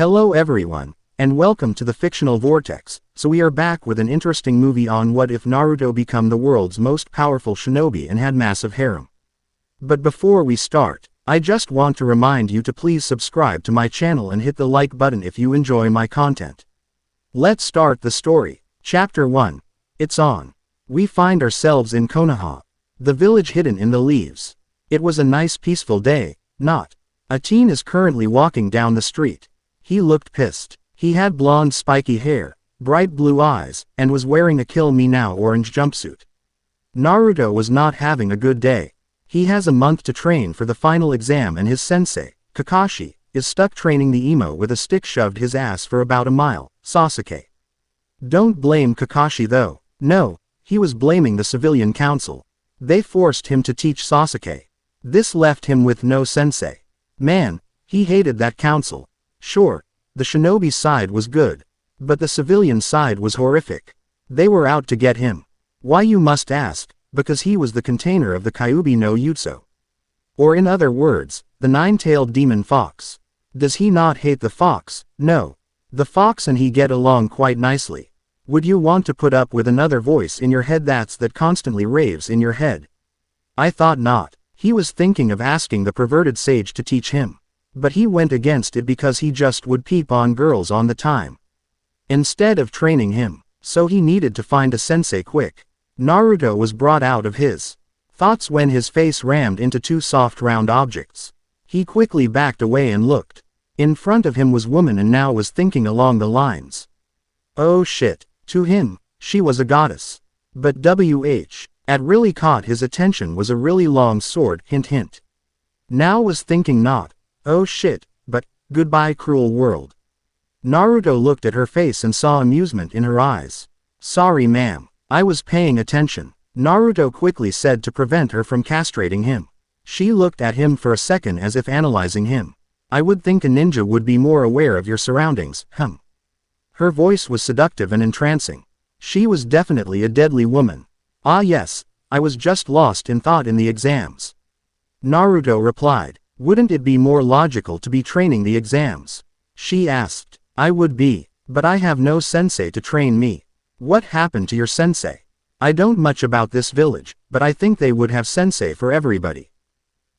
Hello everyone, and welcome to the Fictional Vortex. So we are back with an interesting movie on What If Naruto Become the world's most powerful shinobi and had massive harem. But before we start, I just want to remind you to please subscribe to my channel and hit the like button if you enjoy my content. Let's start the story. Chapter 1. It's on. We find ourselves in Konoha, the village hidden in the leaves. It was a nice peaceful day, not. A teen is currently walking down the street. He looked pissed. He had blonde spiky hair, bright blue eyes, and was wearing a Kill Me Now orange jumpsuit. Naruto was not having a good day. He has a month to train for the final exam and his sensei, Kakashi, is stuck training the emo with a stick shoved his ass for about a mile, Sasuke. Don't blame Kakashi though. No, he was blaming the civilian council. They forced him to teach Sasuke. This left him with no sensei. Man, he hated that council. Sure, the shinobi side was good, but the civilian side was horrific. They were out to get him. Why, you must ask? Because he was the container of the Kyuubi no Jutsu. Or in other words, the nine-tailed demon fox. Does he not hate the fox? No. The fox and he get along quite nicely. Would you want to put up with another voice in your head that constantly raves in your head? I thought not. He was thinking of asking the perverted sage to teach him. But he went against it because he just would peep on girls on the time, instead of training him. So he needed to find a sensei quick. Naruto was brought out of his thoughts when his face rammed into two soft round objects. He quickly backed away and looked. In front of him was woman and now was thinking along the lines. Oh shit, to him, she was a goddess. But at really caught his attention was a really long sword, hint hint. Now was thinking not, oh shit, but, goodbye cruel world. Naruto looked at her face and saw amusement in her eyes. Sorry ma'am, I was paying attention, Naruto quickly said to prevent her from castrating him. She looked at him for a second as if analyzing him. I would think a ninja would be more aware of your surroundings, Her voice was seductive and entrancing. She was definitely a deadly woman. Ah yes, I was just lost in thought in the exams. Naruto replied. Wouldn't it be more logical to be training the exams? She asked. I would be, but I have no sensei to train me. What happened to your sensei? I don't much about this village, but I think they would have sensei for everybody.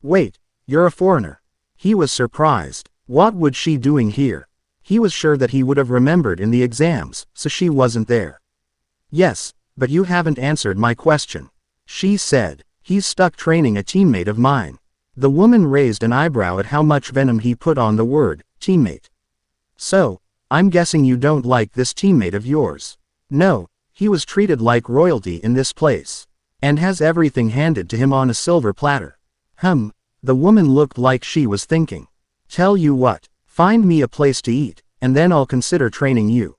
Wait, you're a foreigner. He was surprised. What would she doing here? He was sure that he would have remembered in the exams, so she wasn't there. Yes, but you haven't answered my question. She said. He's stuck training a teammate of mine. The woman raised an eyebrow at how much venom he put on the word, teammate. So, I'm guessing you don't like this teammate of yours. No, he was treated like royalty in this place. And has everything handed to him on a silver platter. The woman looked like she was thinking. Tell you what, find me a place to eat, and then I'll consider training you.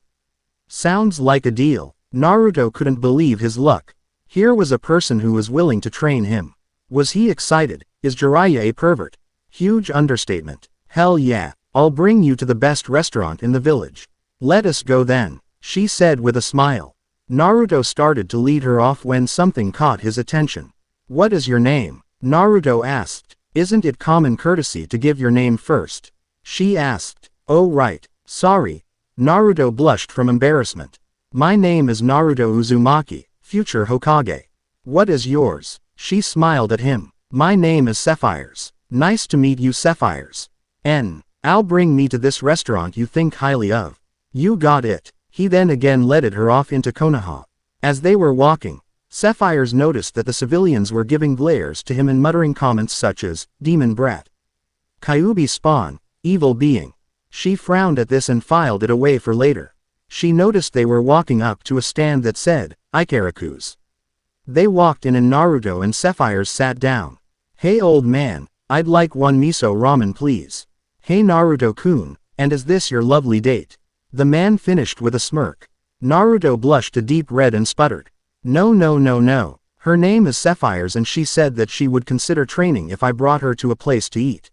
Sounds like a deal. Naruto couldn't believe his luck. Here was a person who was willing to train him. Was he excited? Is Jiraiya a pervert? Huge understatement. Hell yeah, I'll bring you to the best restaurant in the village. Let us go then, she said with a smile. Naruto started to lead her off when something caught his attention. What is your name? Naruto asked. Isn't it common courtesy to give your name first? She asked. Oh right, sorry. Naruto blushed from embarrassment. My name is Naruto Uzumaki, future Hokage. What is yours? She smiled at him. My name is Sapphires. Nice to meet you Sapphires. I'll bring me to this restaurant you think highly of. You got it. He then again led her off into Konoha. As they were walking, Sapphires noticed that the civilians were giving glares to him and muttering comments such as, demon brat, Kyuubi spawn, evil being. She frowned at this and filed it away for later. She noticed they were walking up to a stand that said, Ikaraku's. They walked in and Naruto and Sapphires sat down. Hey old man, I'd like one miso ramen please. Hey Naruto-kun, and is this your lovely date? The man finished with a smirk. Naruto blushed a deep red and sputtered. No. Her name is Sapphires and she said that she would consider training if I brought her to a place to eat.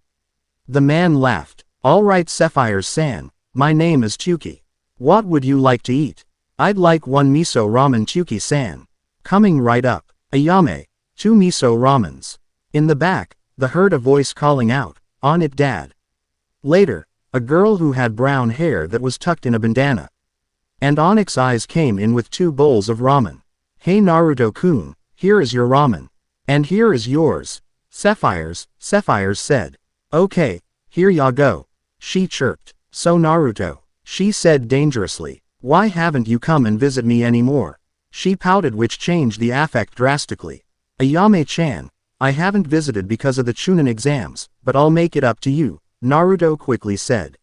The man laughed. Alright Sapphires-san, my name is Chuki. What would you like to eat? I'd like one miso ramen Chuki-san. Coming right up. Ayame, 2 miso ramens. In the back, they heard a voice calling out, on it dad. Later, a girl who had brown hair that was tucked in a bandana. And Onyx Eyes came in with 2 bowls of ramen. Hey Naruto-kun, here is your ramen. And here is yours. Sapphires said. Okay, here ya go. She chirped. So Naruto, she said dangerously, why haven't you come and visit me anymore? She pouted, which changed the affect drastically. Ayame-chan, I haven't visited because of the Chunin exams, but I'll make it up to you, Naruto quickly said.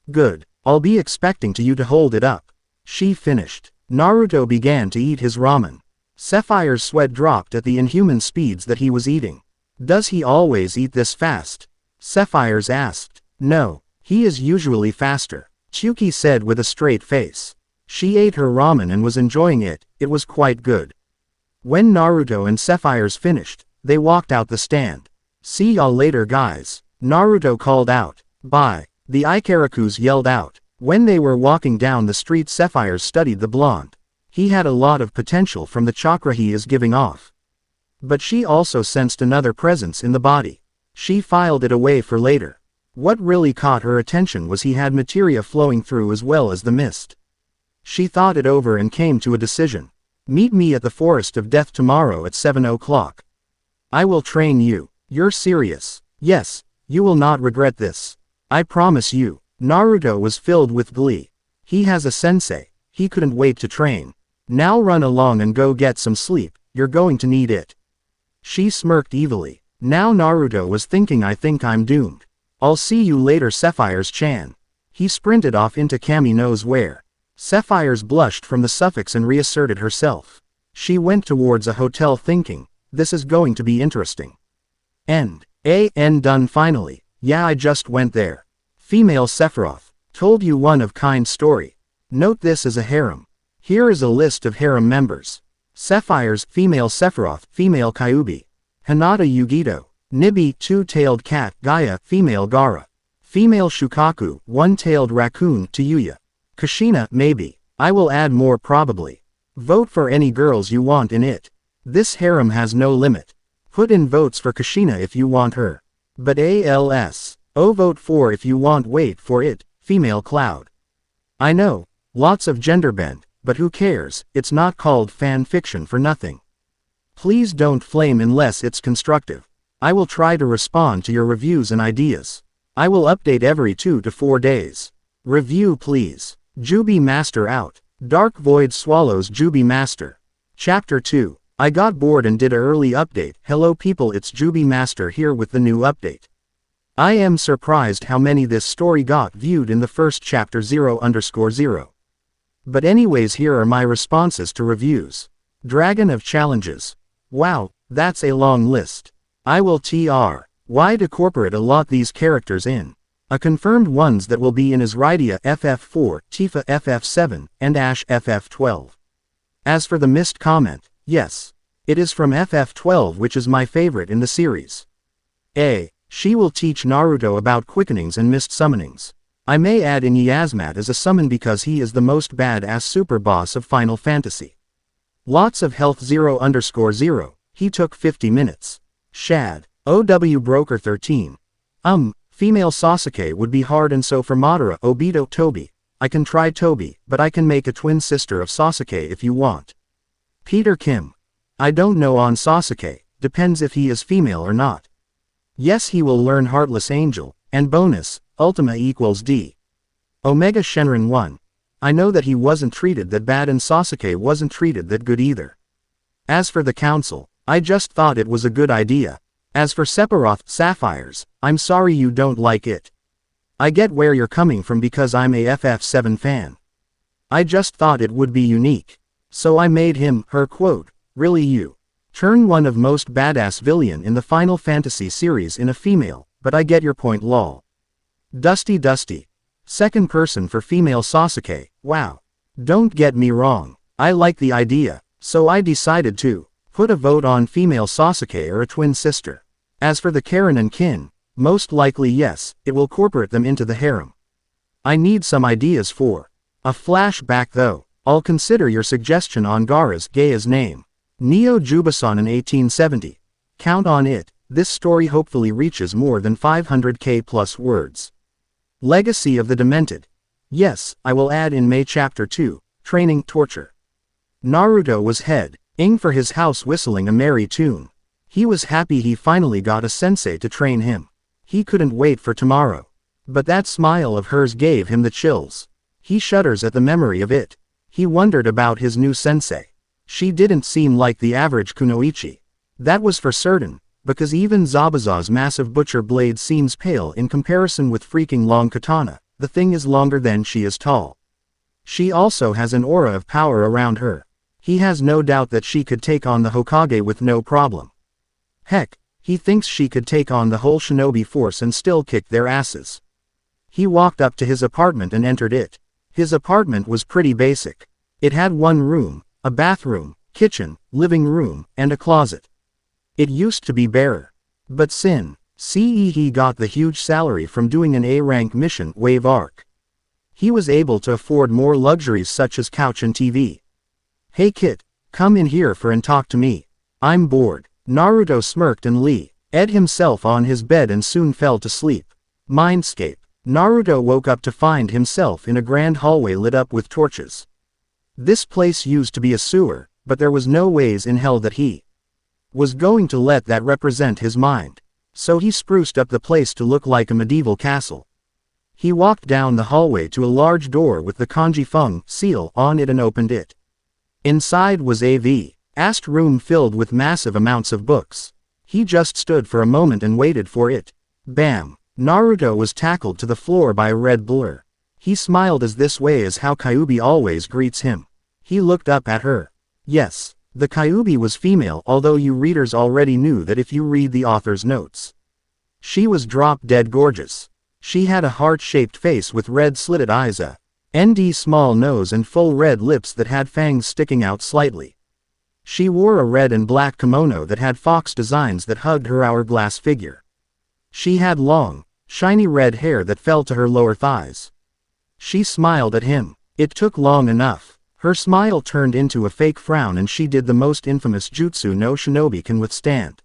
Good, I'll be expecting you to hold it up. She finished. Naruto began to eat his ramen. Sapphire's sweat dropped at the inhuman speeds that he was eating. Does he always eat this fast? Sapphires asked. No, he is usually faster, Chuki said with a straight face. She ate her ramen and was enjoying it, it was quite good. When Naruto and Sapphires finished, they walked out the stand. See y'all later guys, Naruto called out. Bye, the Ikarakus yelled out. When they were walking down the street, Sapphires studied the blonde. He had a lot of potential from the chakra he is giving off. But she also sensed another presence in the body. She filed it away for later. What really caught her attention was he had materia flowing through as well as the mist. She thought it over and came to a decision. Meet me at the Forest of Death tomorrow at 7 o'clock. I will train you. You're serious? Yes, you will not regret this. I promise you. Naruto was filled with glee. He has a sensei. He couldn't wait to train. Now run along and go get some sleep, you're going to need it. She smirked evilly. Now Naruto was thinking, I think I'm doomed. I'll see you later, Sapphires-chan. He sprinted off into Kami knows where. Sapphires blushed from the suffix and reasserted herself. She went towards a hotel thinking, this is going to be interesting. End done finally. Yeah, I just went there. Female Sephiroth. Told you one-of-kind story. Note this is a harem. Here is a list of harem members. Sapphires, female Sephiroth, female Kyuubi. Hinata Yugito. Nibi, 2-tailed cat, Gaia, female Gaara. Female Shukaku, 1-tailed raccoon, Tayuya. Kushina, maybe. I will add more probably. Vote for any girls you want in it. This harem has no limit. Put in votes for Kushina if you want her. But vote for if you want, wait for it, female Cloud. I know, lots of gender bend, but who cares, it's not called fan fiction for nothing. Please don't flame unless it's constructive. I will try to respond to your reviews and ideas. I will update every 2 to 4 days. Review please. Jubi Master out. Dark Void swallows Jubi Master. Chapter 2. I got bored and did an early update. Hello people, it's Jubi Master here with the new update. I am surprised how many this story got viewed in the first chapter 0_0. But anyways, here are my responses to reviews. Dragon of Challenges. Wow, that's a long list. I will try to corporate a lot these characters in. A confirmed ones that will be in is Rydia FF4, Tifa FF7, and Ash FF12. As for the missed comment, yes. It is from FF12, which is my favorite in the series. She will teach Naruto about quickenings and mist summonings. I may add in Yasmat as a summon because he is the most badass super boss of Final Fantasy. Lots of health 0_0, he took 50 minutes. Shad. OW Broker 13. Female Sasuke would be hard, and so for Madara, Obito Tobi. I can try Tobi, but I can make a twin sister of Sasuke if you want. Peter Kim. I don't know on Sasuke, depends if he is female or not. Yes, he will learn Heartless Angel, and bonus, Ultima equals D. Omega Shenron 1. I know that he wasn't treated that bad and Sasuke wasn't treated that good either. As for the council, I just thought it was a good idea. As for Sephiroth, Sapphires, I'm sorry you don't like it. I get where you're coming from because I'm a FF7 fan. I just thought it would be unique. So I made him, her quote, really you. Turn one of most badass villain in the Final Fantasy series in a female, but I get your point lol. Dusty. Second person for female Sasuke, wow. Don't get me wrong, I like the idea, so I decided to put a vote on female Sasuke or a twin sister. As for the Karen and Kin, most likely yes, it will corporate them into the harem. I need some ideas for a flashback though. I'll consider your suggestion on Gaara's Gaia's name. Neo Jubasan in 1870. Count on it, this story hopefully reaches more than 500k plus words. Legacy of the Demented. Yes, I will add in May Chapter 2, Training Torture. Naruto was heading for his house whistling a merry tune. He was happy he finally got a sensei to train him. He couldn't wait for tomorrow. But that smile of hers gave him the chills. He shudders at the memory of it. He wondered about his new sensei. She didn't seem like the average kunoichi. That was for certain, because even Zabuza's massive butcher blade seems pale in comparison with freaking long katana. The thing is longer than she is tall. She also has an aura of power around her. He has no doubt that she could take on the Hokage with no problem. Heck, he thinks she could take on the whole shinobi force and still kick their asses. He walked up to his apartment and entered it. His apartment was pretty basic. It had one room, a bathroom, kitchen, living room, and a closet. It used to be bare. But since he got the huge salary from doing an A-rank mission wave arc, he was able to afford more luxuries such as couch and TV. Hey kid, come in here and talk to me. I'm bored. Naruto smirked and laid himself on his bed and soon fell to sleep. Mindscape. Naruto woke up to find himself in a grand hallway lit up with torches. This place used to be a sewer, but there was no ways in hell that he was going to let that represent his mind. So he spruced up the place to look like a medieval castle. He walked down the hallway to a large door with the kanji feng seal on it and opened it. Inside was a vast room filled with massive amounts of books. He just stood for a moment and waited for it. Bam! Naruto was tackled to the floor by a red blur. He smiled as this way is how Kyuubi always greets him. He looked up at her. Yes, the Kyuubi was female, although you readers already knew that if you read the author's notes. She was drop-dead gorgeous. She had a heart-shaped face with red slitted eyes, a small nose and full red lips that had fangs sticking out slightly. She wore a red and black kimono that had fox designs that hugged her hourglass figure. She had long, shiny red hair that fell to her lower thighs. She smiled at him. It took long enough. Her smile turned into a fake frown and she did the most infamous jutsu no shinobi can withstand.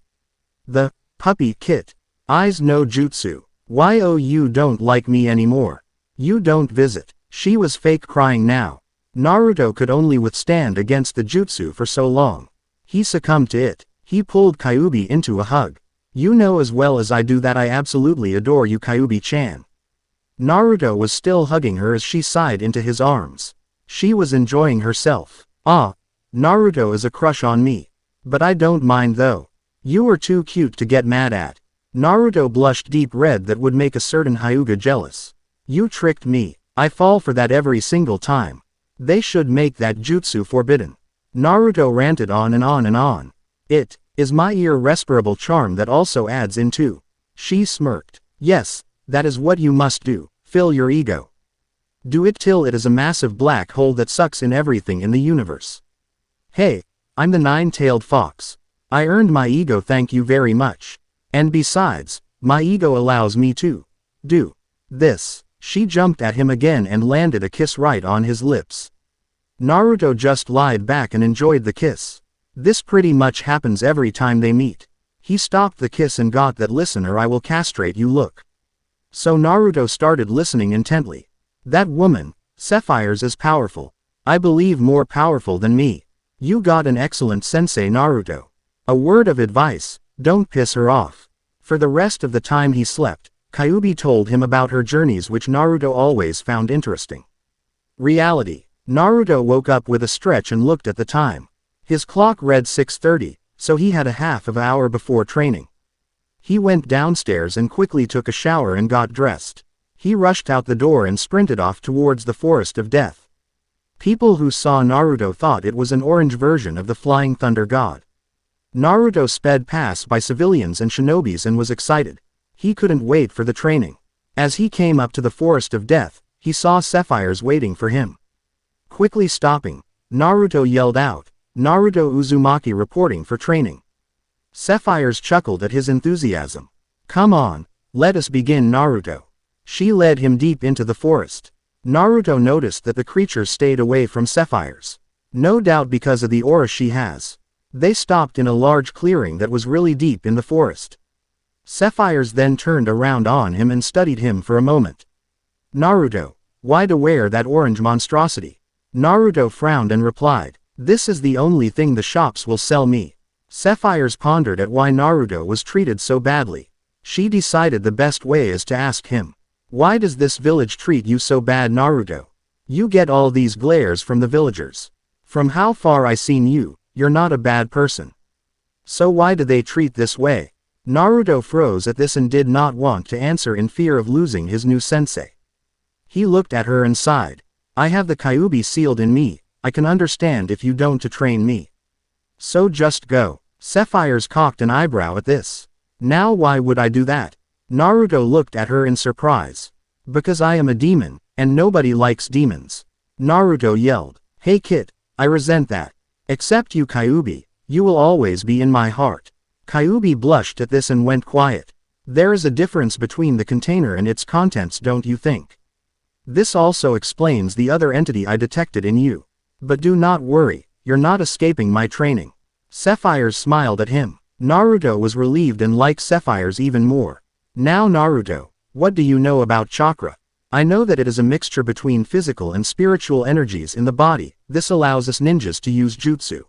The puppy kit. Eyes no jutsu. You don't like me anymore. You don't visit. She was fake crying now. Naruto could only withstand against the jutsu for so long. He succumbed to it. He pulled Kyuubi into a hug. You know as well as I do that I absolutely adore you, Kyuubi-chan. Naruto was still hugging her as she sighed into his arms. She was enjoying herself. Ah, Naruto is a crush on me. But I don't mind though. You are too cute to get mad at. Naruto blushed deep red that would make a certain Hyuga jealous. You tricked me. I fall for that every single time. They should make that jutsu forbidden. Naruto ranted on and on and on. It is my irrespirable charm that also adds in too. She smirked. Yes, that is what you must do. Fill your ego. Do it till it is a massive black hole that sucks in everything in the universe. Hey, I'm the nine-tailed fox. I earned my ego, thank you very much. And besides, my ego allows me to do this. She jumped at him again and landed a kiss right on his lips. Naruto just lied back and enjoyed the kiss. This pretty much happens every time they meet. He stopped the kiss and got that "listen or I will castrate you" look. So Naruto started listening intently. That woman, Sapphires, is powerful. I believe more powerful than me. You got an excellent sensei, Naruto. A word of advice, don't piss her off. For the rest of the time he slept, Kyuubi told him about her journeys, which Naruto always found interesting. Reality. Naruto woke up with a stretch and looked at the time. His clock read 6:30, so he had a half of an hour before training. He went downstairs and quickly took a shower and got dressed. He rushed out the door and sprinted off towards the Forest of Death. People who saw Naruto thought it was an orange version of the Flying Thunder God. Naruto sped past by civilians and shinobis and was excited. He couldn't wait for the training. As he came up to the Forest of Death, he saw Sapphires waiting for him. Quickly stopping, Naruto yelled out, "Naruto Uzumaki reporting for training." Sapphires chuckled at his enthusiasm. "Come on, let us begin, Naruto." She led him deep into the forest. Naruto noticed that the creature stayed away from Sapphires. No doubt because of the aura she has. They stopped in a large clearing that was really deep in the forest. Sapphires then turned around on him and studied him for a moment. Naruto, why to wear that orange monstrosity? Naruto frowned and replied, this is the only thing the shops will sell me. Sapphires pondered at why Naruto was treated so badly. She decided the best way is to ask him. Why does this village treat you so bad, Naruto? You get all these glares from the villagers. From how far I seen you, you're not a bad person. So why do they treat this way? Naruto froze at this and did not want to answer in fear of losing his new sensei. He looked at her and sighed. I have the Kyuubi sealed in me, I can understand if you don't to train me. So just go. Sapphires cocked an eyebrow at this. Now why would I do that? Naruto looked at her in surprise. Because I am a demon, and nobody likes demons. Naruto yelled. Hey kid, I resent that. Except you Kyuubi, you will always be in my heart. Kyuubi blushed at this and went quiet. There is a difference between the container and its contents, don't you think? This also explains the other entity I detected in you. But do not worry, you're not escaping my training. Sapphires smiled at him. Naruto was relieved and liked Sapphires even more. Now Naruto, what do you know about chakra? I know that it is a mixture between physical and spiritual energies in the body. This allows us ninjas to use jutsu.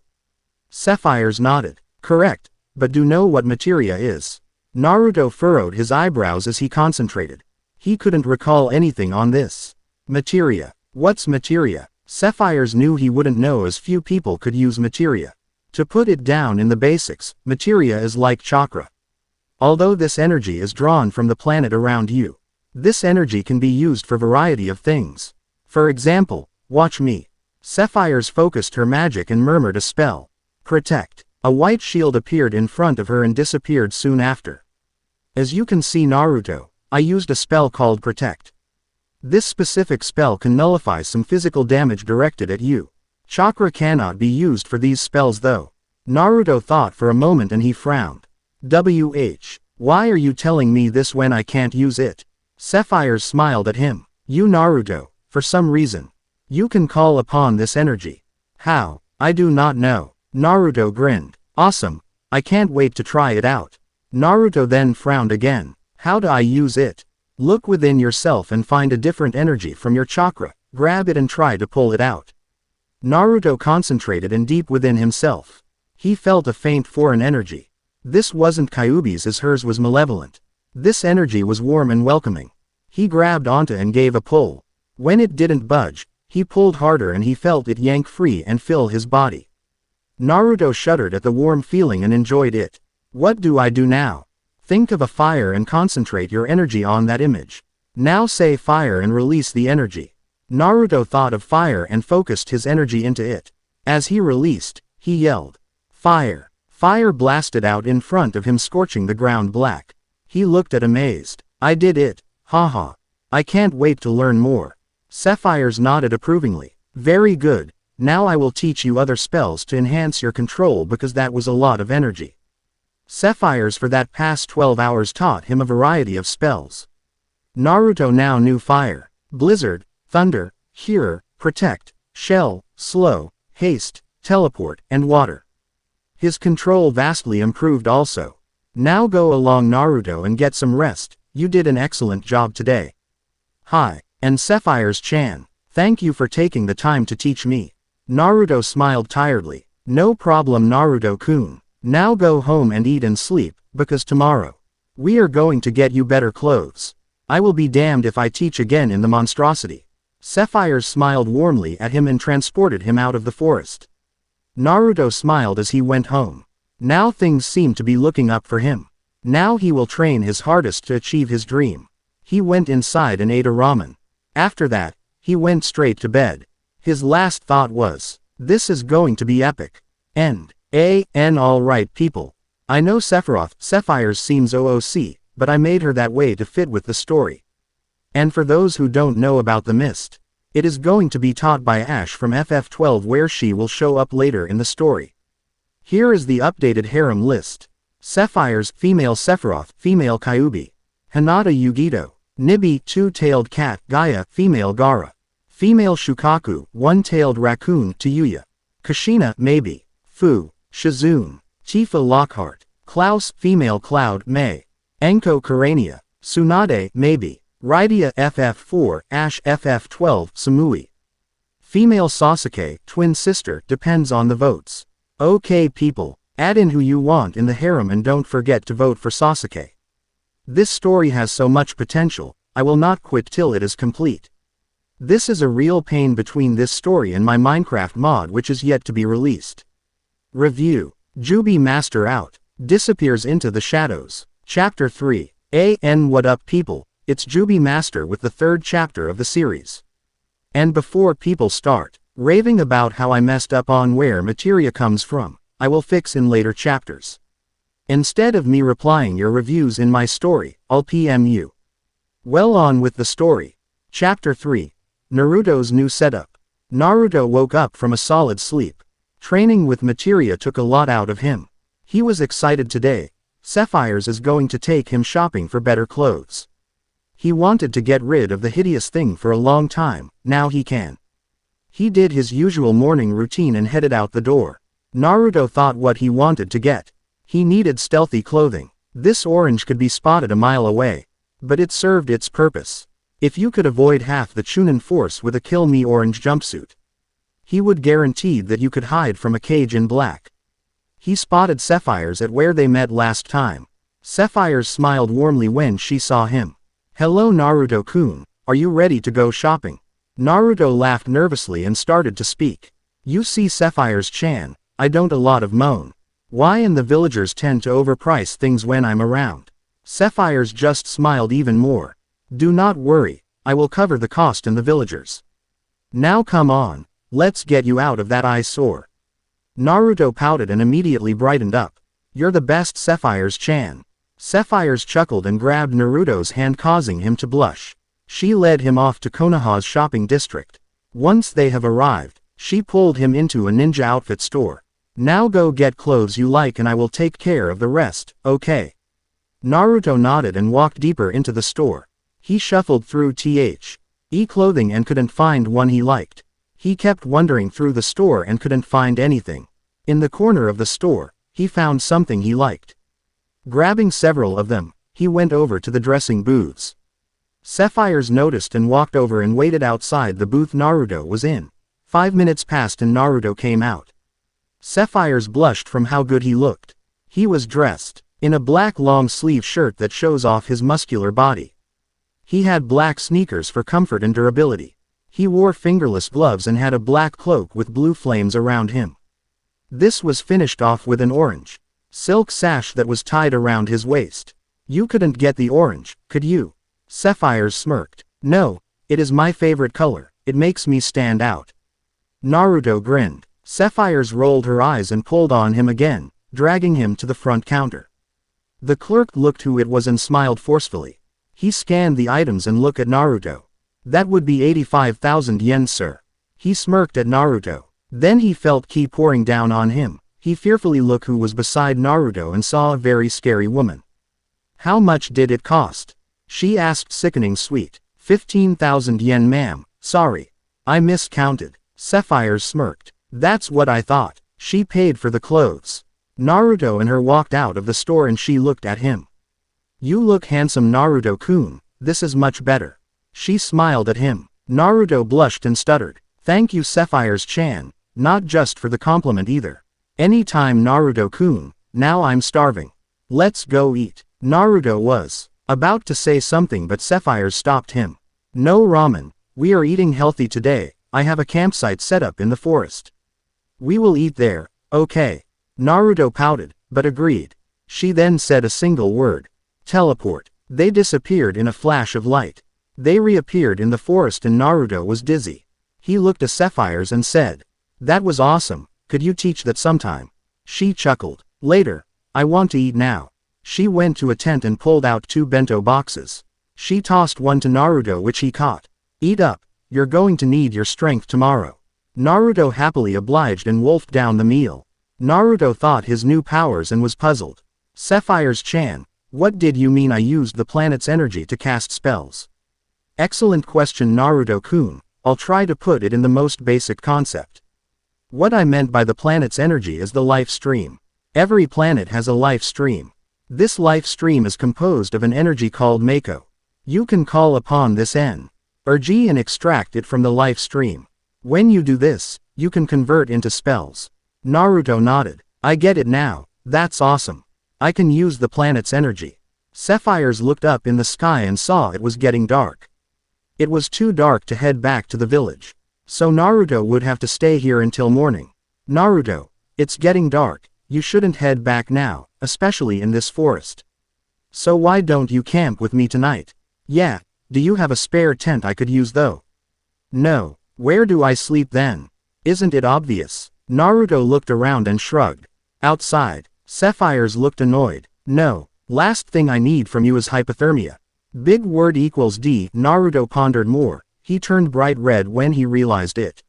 Sapphires nodded. Correct, but do know what materia is? Naruto furrowed his eyebrows as he concentrated. He couldn't recall anything on this. Materia. What's materia? Sapphires knew he wouldn't know as few people could use materia. To put it down in the basics, materia is like chakra. Although this energy is drawn from the planet around you, this energy can be used for a variety of things. For example, watch me. Sapphires focused her magic and murmured a spell. Protect. A white shield appeared in front of her and disappeared soon after. As you can see, Naruto, I used a spell called Protect. This specific spell can nullify some physical damage directed at you. Chakra cannot be used for these spells though. Naruto thought for a moment and he frowned. Why are you telling me this when I can't use it? Sapphires smiled at him. You Naruto, for some reason. You can call upon this energy. How? I do not know. Naruto grinned. Awesome, I can't wait to try it out. Naruto then frowned again. How do I use it? Look within yourself and find a different energy from your chakra, grab it and try to pull it out. Naruto concentrated and deep within himself. He felt a faint foreign energy. This wasn't Kyuubi's as hers was malevolent. This energy was warm and welcoming. He grabbed onto and gave a pull. When it didn't budge, he pulled harder and he felt it yank free and fill his body. Naruto shuddered at the warm feeling and enjoyed it. What do I do now? Think of a fire and concentrate your energy on that image. Now say fire and release the energy. Naruto thought of fire and focused his energy into it. As he released, he yelled. Fire! Fire blasted out in front of him, scorching the ground black. He looked at amazed. I did it, haha. I can't wait to learn more. Sapphires nodded approvingly. Very good, now I will teach you other spells to enhance your control because that was a lot of energy. Sapphires for that past 12 hours taught him a variety of spells. Naruto now knew fire, blizzard, thunder, cure, protect, shell, slow, haste, teleport, and water. His control vastly improved also. Now go along Naruto and get some rest, you did an excellent job today. Hi, and Sapphires-chan, thank you for taking the time to teach me. Naruto smiled tiredly. No problem Naruto-kun. Now go home and eat and sleep, because tomorrow, we are going to get you better clothes. I will be damned if I teach again in the monstrosity. Sapphires smiled warmly at him and transported him out of the forest. Naruto smiled as he went home. Now things seem to be looking up for him. Now he will train his hardest to achieve his dream. He went inside and ate a ramen. After that, he went straight to bed. His last thought was, this is going to be epic. End. Alright people. I know Sapphires seems OOC, but I made her that way to fit with the story. And for those who don't know about the mist, it is going to be taught by Ash from FF12 where she will show up later in the story. Here is the updated harem list. Sapphires, female Sephiroth, female Kyuubi. Hinata Yugito. Nibi, two-tailed cat, Gaia, female Gaara. Female Shukaku, one-tailed raccoon, Tayuya. Kushina, maybe. Fu. Shizune. Tifa Lockhart. Klaus, female Cloud, May. Enko Karania. Tsunade, maybe. Rydia FF4, Ash FF12, Samui. Female Sasuke, twin sister, depends on the votes. Okay people, add in who you want in the harem and don't forget to vote for Sasuke. This story has so much potential, I will not quit till it is complete. This is a real pain between this story and my Minecraft mod which is yet to be released. Review. Jubi Master out. Disappears into the shadows. Chapter 3. What up people, it's Jubi Master with the third chapter of the series. And before people start raving about how I messed up on where materia comes from, I will fix in later chapters. Instead of me replying your reviews in my story, I'll PM you. Well, on with the story. Chapter 3. Naruto's new setup. Naruto woke up from a solid sleep. Training with materia took a lot out of him. He was excited today. Sapphires is going to take him shopping for better clothes. He wanted to get rid of the hideous thing for a long time, now he can. He did his usual morning routine and headed out the door. Naruto thought what he wanted to get. He needed stealthy clothing. This orange could be spotted a mile away. But it served its purpose. If you could avoid half the Chunin force with a Kill Me orange jumpsuit, he would guarantee that you could hide from a cage in black. He spotted Sapphires at where they met last time. Sapphires smiled warmly when she saw him. Hello Naruto-kun, are you ready to go shopping? Naruto laughed nervously and started to speak. You see Sapphires-chan, I don't a lot of moan. Why and the villagers tend to overprice things when I'm around. Sapphires just smiled even more. Do not worry, I will cover the cost and the villagers. Now come on, let's get you out of that eyesore. Naruto pouted and immediately brightened up. You're the best Sapphires-chan. Sapphires chuckled and grabbed Naruto's hand, causing him to blush. She led him off to Konoha's shopping district. Once they have arrived, she pulled him into a ninja outfit store. Now go get clothes you like and I will take care of the rest, okay? Naruto nodded and walked deeper into the store. He shuffled through clothing and couldn't find one he liked. He kept wandering through the store and couldn't find anything. In the corner of the store, he found something he liked. Grabbing several of them, he went over to the dressing booths. Sapphires noticed and walked over and waited outside the booth Naruto was in. 5 minutes passed and Naruto came out. Sapphires blushed from how good he looked. He was dressed in a black long-sleeve shirt that shows off his muscular body. He had black sneakers for comfort and durability. He wore fingerless gloves and had a black cloak with blue flames around him. This was finished off with an orange silk sash that was tied around his waist. You couldn't get the orange, could you? Sapphires smirked. No, it is my favorite color, it makes me stand out. Naruto grinned. Sapphires rolled her eyes and pulled on him again, dragging him to the front counter. The clerk looked who it was and smiled forcefully. He scanned the items and looked at Naruto. That would be 85,000 yen, sir. He smirked at Naruto. Then he felt ki pouring down on him. He fearfully looked who was beside Naruto and saw a very scary woman. How much did it cost? She asked, sickening sweet. 15,000 yen, ma'am. Sorry. I miscounted. Sapphires smirked. That's what I thought. She paid for the clothes. Naruto and her walked out of the store and she looked at him. You look handsome Naruto-kun, this is much better. She smiled at him. Naruto blushed and stuttered. Thank you Sapphires-chan, not just for the compliment either. Anytime Naruto-kun, now I'm starving. Let's go eat. Naruto was about to say something but Sapphires stopped him. No ramen, we are eating healthy today, I have a campsite set up in the forest. We will eat there, okay. Naruto pouted, but agreed. She then said a single word. Teleport. They disappeared in a flash of light. They reappeared in the forest and Naruto was dizzy. He looked at Sapphires and said, that was awesome, could you teach that sometime? She chuckled. Later. I want to eat now. She went to a tent and pulled out 2 bento boxes. She tossed one to Naruto which he caught. Eat up, you're going to need your strength tomorrow. Naruto happily obliged and wolfed down the meal. Naruto thought his new powers and was puzzled. Sapphires-chan, what did you mean I used the planet's energy to cast spells? Excellent question Naruto-kun, I'll try to put it in the most basic concept. What I meant by the planet's energy is the life stream. Every planet has a life stream. This life stream is composed of an energy called Mako. You can call upon this energy and extract it from the life stream. When you do this, you can convert into spells. Naruto nodded. I get it now, that's awesome. I can use the planet's energy. Sapphires looked up in the sky and saw it was getting dark. It was too dark to head back to the village. So Naruto would have to stay here until morning. Naruto, it's getting dark, you shouldn't head back now, especially in this forest. So why don't you camp with me tonight? Yeah, do you have a spare tent I could use though? No, where do I sleep then? Isn't it obvious? Naruto looked around and shrugged. Outside, Sapphires looked annoyed. No, last thing I need from you is hypothermia. Big word equals D. Naruto pondered more. He turned bright red when he realized it.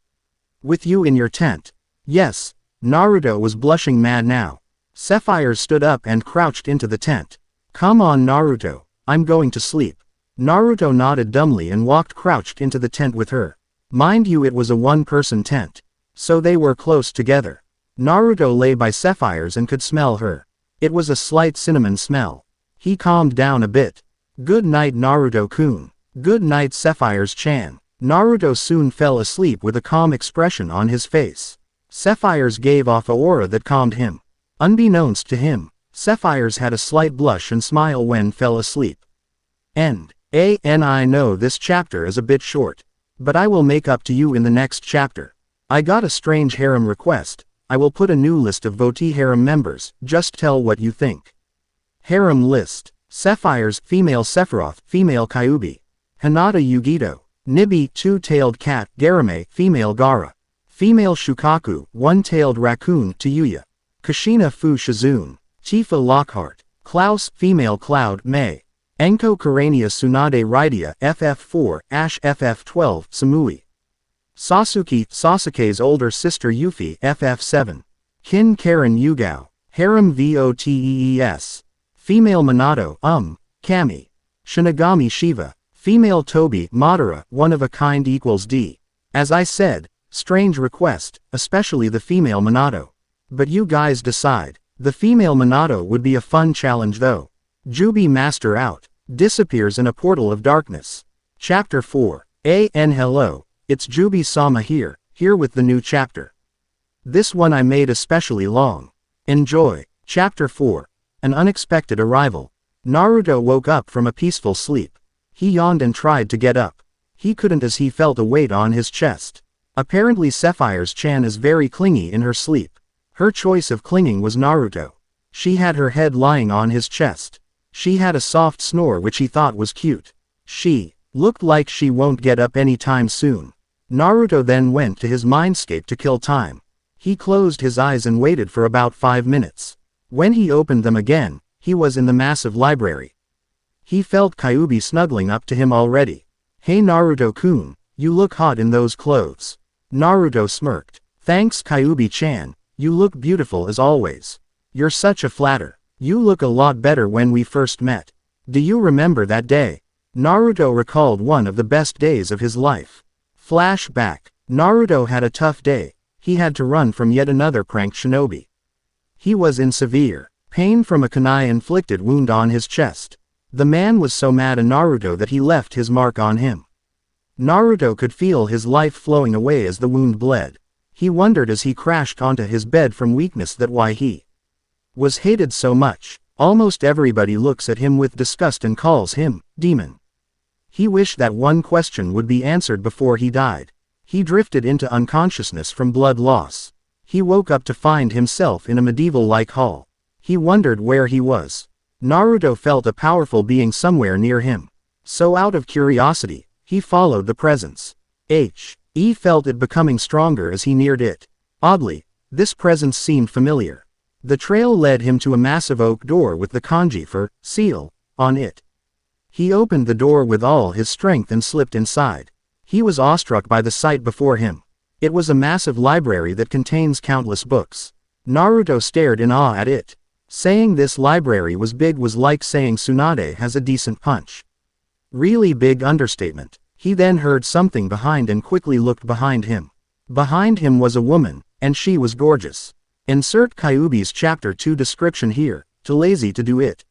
With you in your tent? Yes. Naruto was blushing mad now. Sapphires stood up and crouched into the tent. Come on Naruto, I'm going to sleep. Naruto nodded dumbly and walked crouched into the tent with her. Mind you, it was a one-person tent. So they were close together. Naruto lay by Sapphires and could smell her. It was a slight cinnamon smell. He calmed down a bit. Good night Naruto-kun. Good night Sapphires-chan. Naruto soon fell asleep with a calm expression on his face. Sapphires gave off an aura that calmed him. Unbeknownst to him, Sapphires had a slight blush and smile when fell asleep. End. I know this chapter is a bit short, but I will make up to you in the next chapter. I got a strange harem request. I will put a new list of votee harem members, just tell what you think. Harem list. Sapphires, female Sephiroth, female Kyuubi. Hinata Yugito. Nibi, two-tailed cat, Garame, female Gaara. Female Shukaku, one-tailed raccoon, Tayuya. Kushina Fu Shizune. Tifa Lockhart. Klaus, female Cloud, May. Enko Karania Tsunade Rydia, FF4, Ash FF12, Samui. Sasuke's older sister Yuffie, FF7. Kin Karen Yugao. Harem Votees. Female Minato, Kami. Shinigami Shiva. Female Tobi, Madara, one of a kind equals D. As I said, strange request, especially the female Minato. But you guys decide. The female Minato would be a fun challenge though. Jubi Master out. Disappears in a portal of darkness. Chapter 4. Hello, it's Jubi-sama here with the new chapter. This one I made especially long. Enjoy. Chapter 4. An unexpected arrival. Naruto woke up from a peaceful sleep. He yawned and tried to get up. He couldn't as he felt a weight on his chest. Apparently Sapphires-chan is very clingy in her sleep. Her choice of clinging was Naruto. She had her head lying on his chest. She had a soft snore which he thought was cute. She looked like she won't get up anytime soon. Naruto then went to his mindscape to kill time. He closed his eyes and waited for about 5 minutes. When he opened them again, he was in the massive library. He felt Kyuubi snuggling up to him already. Hey Naruto-kun, you look hot in those clothes. Naruto smirked. Thanks Kyuubi-chan, you look beautiful as always. You're such a flatter. You look a lot better when we first met. Do you remember that day? Naruto recalled one of the best days of his life. Flashback. Naruto had a tough day. He had to run from yet another pranked shinobi. He was in severe pain from a kunai-inflicted wound on his chest. The man was so mad at Naruto that he left his mark on him. Naruto could feel his life flowing away as the wound bled. He wondered as he crashed onto his bed from weakness that why he was hated so much. Almost everybody looks at him with disgust and calls him demon. He wished that one question would be answered before he died. He drifted into unconsciousness from blood loss. He woke up to find himself in a medieval-like hall. He wondered where he was. Naruto felt a powerful being somewhere near him. So out of curiosity, he followed the presence. He felt it becoming stronger as he neared it. Oddly, this presence seemed familiar. The trail led him to a massive oak door with the kanji for seal on it. He opened the door with all his strength and slipped inside. He was awestruck by the sight before him. It was a massive library that contains countless books. Naruto stared in awe at it. Saying this library was big was like saying Tsunade has a decent punch. Really big understatement. He then heard something behind and quickly looked behind him. Behind him was a woman, and she was gorgeous. Insert Kyuubi's Chapter 2 description here, too lazy to do it.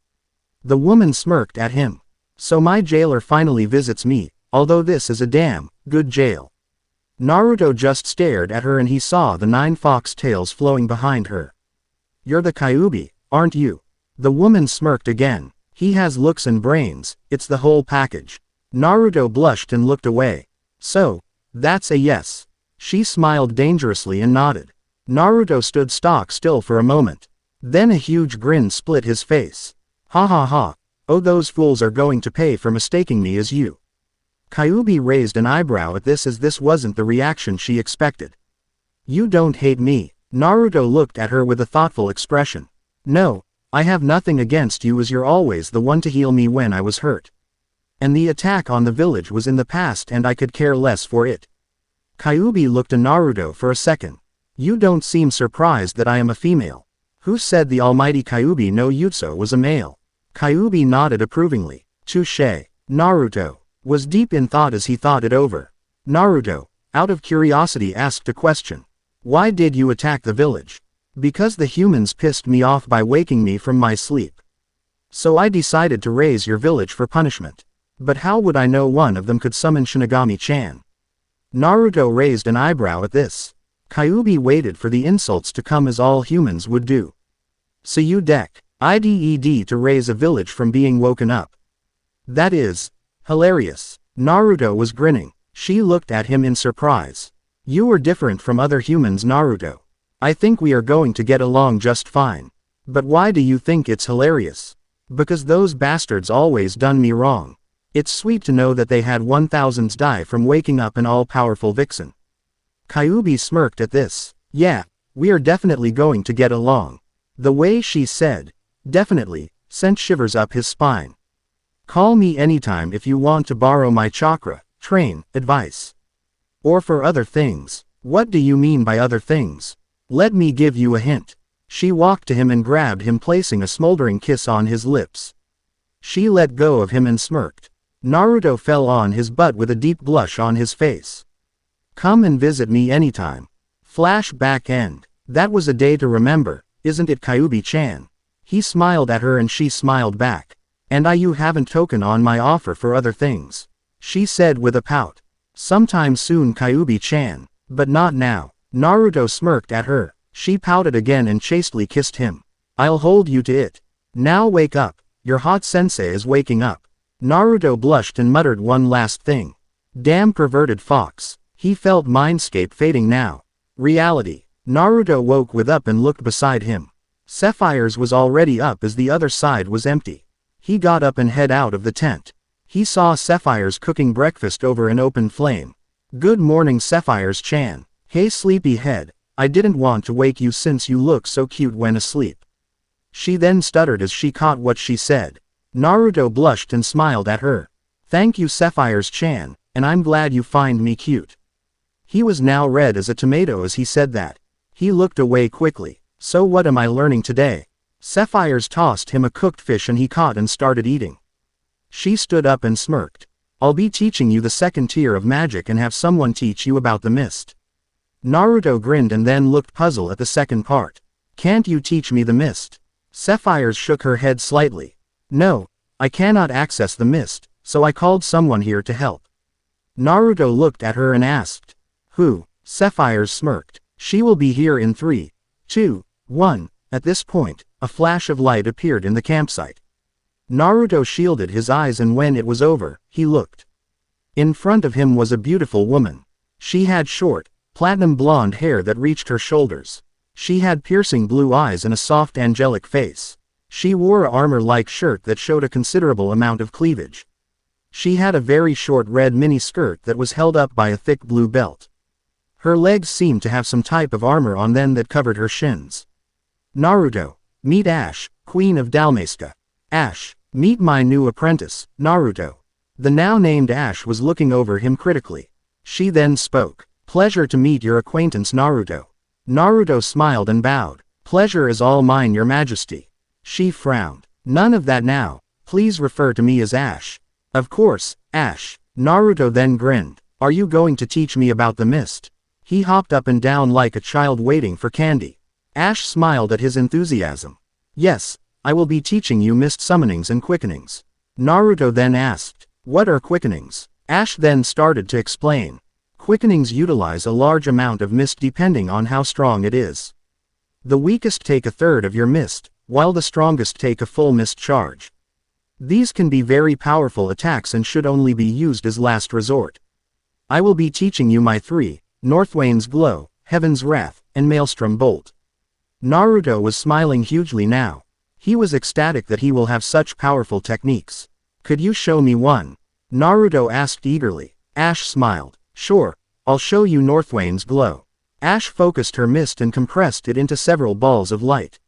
The woman smirked at him. So my jailer finally visits me, although this is a damn good jail. Naruto just stared at her and he saw the 9 fox tails flowing behind her. You're the Kyuubi, aren't you? The woman smirked again. He has looks and brains, it's the whole package. Naruto blushed and looked away. So, that's a yes. She smiled dangerously and nodded. Naruto stood stock still for a moment. Then a huge grin split his face. Ha ha ha. Oh, those fools are going to pay for mistaking me as you. Kyuubi raised an eyebrow at this as this wasn't the reaction she expected. You don't hate me. Naruto looked at her with a thoughtful expression. No, I have nothing against you as you're always the one to heal me when I was hurt. And the attack on the village was in the past and I could care less for it. Kyuubi looked at Naruto for a second. You don't seem surprised that I am a female. Who said the almighty Kyuubi no Jutsu was a male? Kyuubi nodded approvingly. Touché. Naruto was deep in thought as he thought it over. Naruto, out of curiosity, asked a question. Why did you attack the village? Because the humans pissed me off by waking me from my sleep. So I decided to raise your village for punishment. But how would I know one of them could summon Shinigami-chan? Naruto raised an eyebrow at this. Kyuubi waited for the insults to come as all humans would do. So you IDED to raise a village from being woken up. That is hilarious. Naruto was grinning. She looked at him in surprise. You are different from other humans, Naruto. I think we are going to get along just fine. But why do you think it's hilarious? Because those bastards always done me wrong. It's sweet to know that they had 1000s die from waking up an all-powerful vixen. Kyuubi smirked at this. Yeah, we are definitely going to get along. The way she said, definitely, sent shivers up his spine. Call me anytime if you want to borrow my chakra, train, advice. Or for other things. What do you mean by other things? Let me give you a hint. She walked to him and grabbed him, placing a smoldering kiss on his lips. She let go of him and smirked. Naruto fell on his butt with a deep blush on his face. Come and visit me anytime. Flashback end. That was a day to remember, isn't it, Kyuubi-chan? He smiled at her and she smiled back. And you haven't taken on my offer for other things. She said with a pout. Sometime soon, Kyuubi-chan. But not now. Naruto smirked at her. She pouted again and chastely kissed him. I'll hold you to it. Now wake up. Your hot sensei is waking up. Naruto blushed and muttered one last thing. Damn perverted fox. He felt mindscape fading now. Reality. Naruto woke with up and looked beside him. Sapphire's was already up as the other side was empty. He got up and head out of the tent. He saw Sapphire's cooking breakfast over an open flame. Good morning, Sapphire's-chan. Hey sleepyhead, I didn't want to wake you since you look so cute when asleep. She then stuttered as she caught what she said. Naruto blushed and smiled at her. Thank you, Sapphire's-chan, and I'm glad you find me cute. He was now red as a tomato as he said that. He looked away quickly. So what am I learning today? Sapphire's tossed him a cooked fish and he caught and started eating. She stood up and smirked. I'll be teaching you the second tier of magic and have someone teach you about the mist. Naruto grinned and then looked puzzled at the second part. Can't you teach me the mist? Sapphire's shook her head slightly. No, I cannot access the mist, so I called someone here to help. Naruto looked at her and asked. Who? Sapphire's smirked. She will be here in 3, 2, 1. At this point, a flash of light appeared in the campsite. Naruto shielded his eyes and when it was over, he looked. In front of him was a beautiful woman. She had short, platinum blonde hair that reached her shoulders. She had piercing blue eyes and a soft angelic face. She wore a armor-like shirt that showed a considerable amount of cleavage. She had a very short red mini skirt that was held up by a thick blue belt. Her legs seemed to have some type of armor on them that covered her shins. Naruto, meet Ash, Queen of Dalmasca. Ash, meet my new apprentice, Naruto. The now named Ash was looking over him critically. She then spoke. Pleasure to meet your acquaintance, Naruto. Naruto smiled and bowed. Pleasure is all mine, your majesty. She frowned. None of that now. Please refer to me as Ash. Of course, Ash. Naruto then grinned. Are you going to teach me about the mist? He hopped up and down like a child waiting for candy. Ash smiled at his enthusiasm. Yes, I will be teaching you mist summonings and quickenings. Naruto then asked, "What are quickenings?" Ash then started to explain. Quickenings utilize a large amount of mist depending on how strong it is. The weakest take a third of your mist, while the strongest take a full mist charge. These can be very powerful attacks and should only be used as last resort. I will be teaching you my three, Northwain's Glow, Heaven's Wrath, and Maelstrom Bolt. Naruto was smiling hugely now. He was ecstatic that he will have such powerful techniques. Could you show me one? Naruto asked eagerly. Ash smiled. Sure, I'll show you Northwain's Glow. Ash focused her mist and compressed it into several balls of light.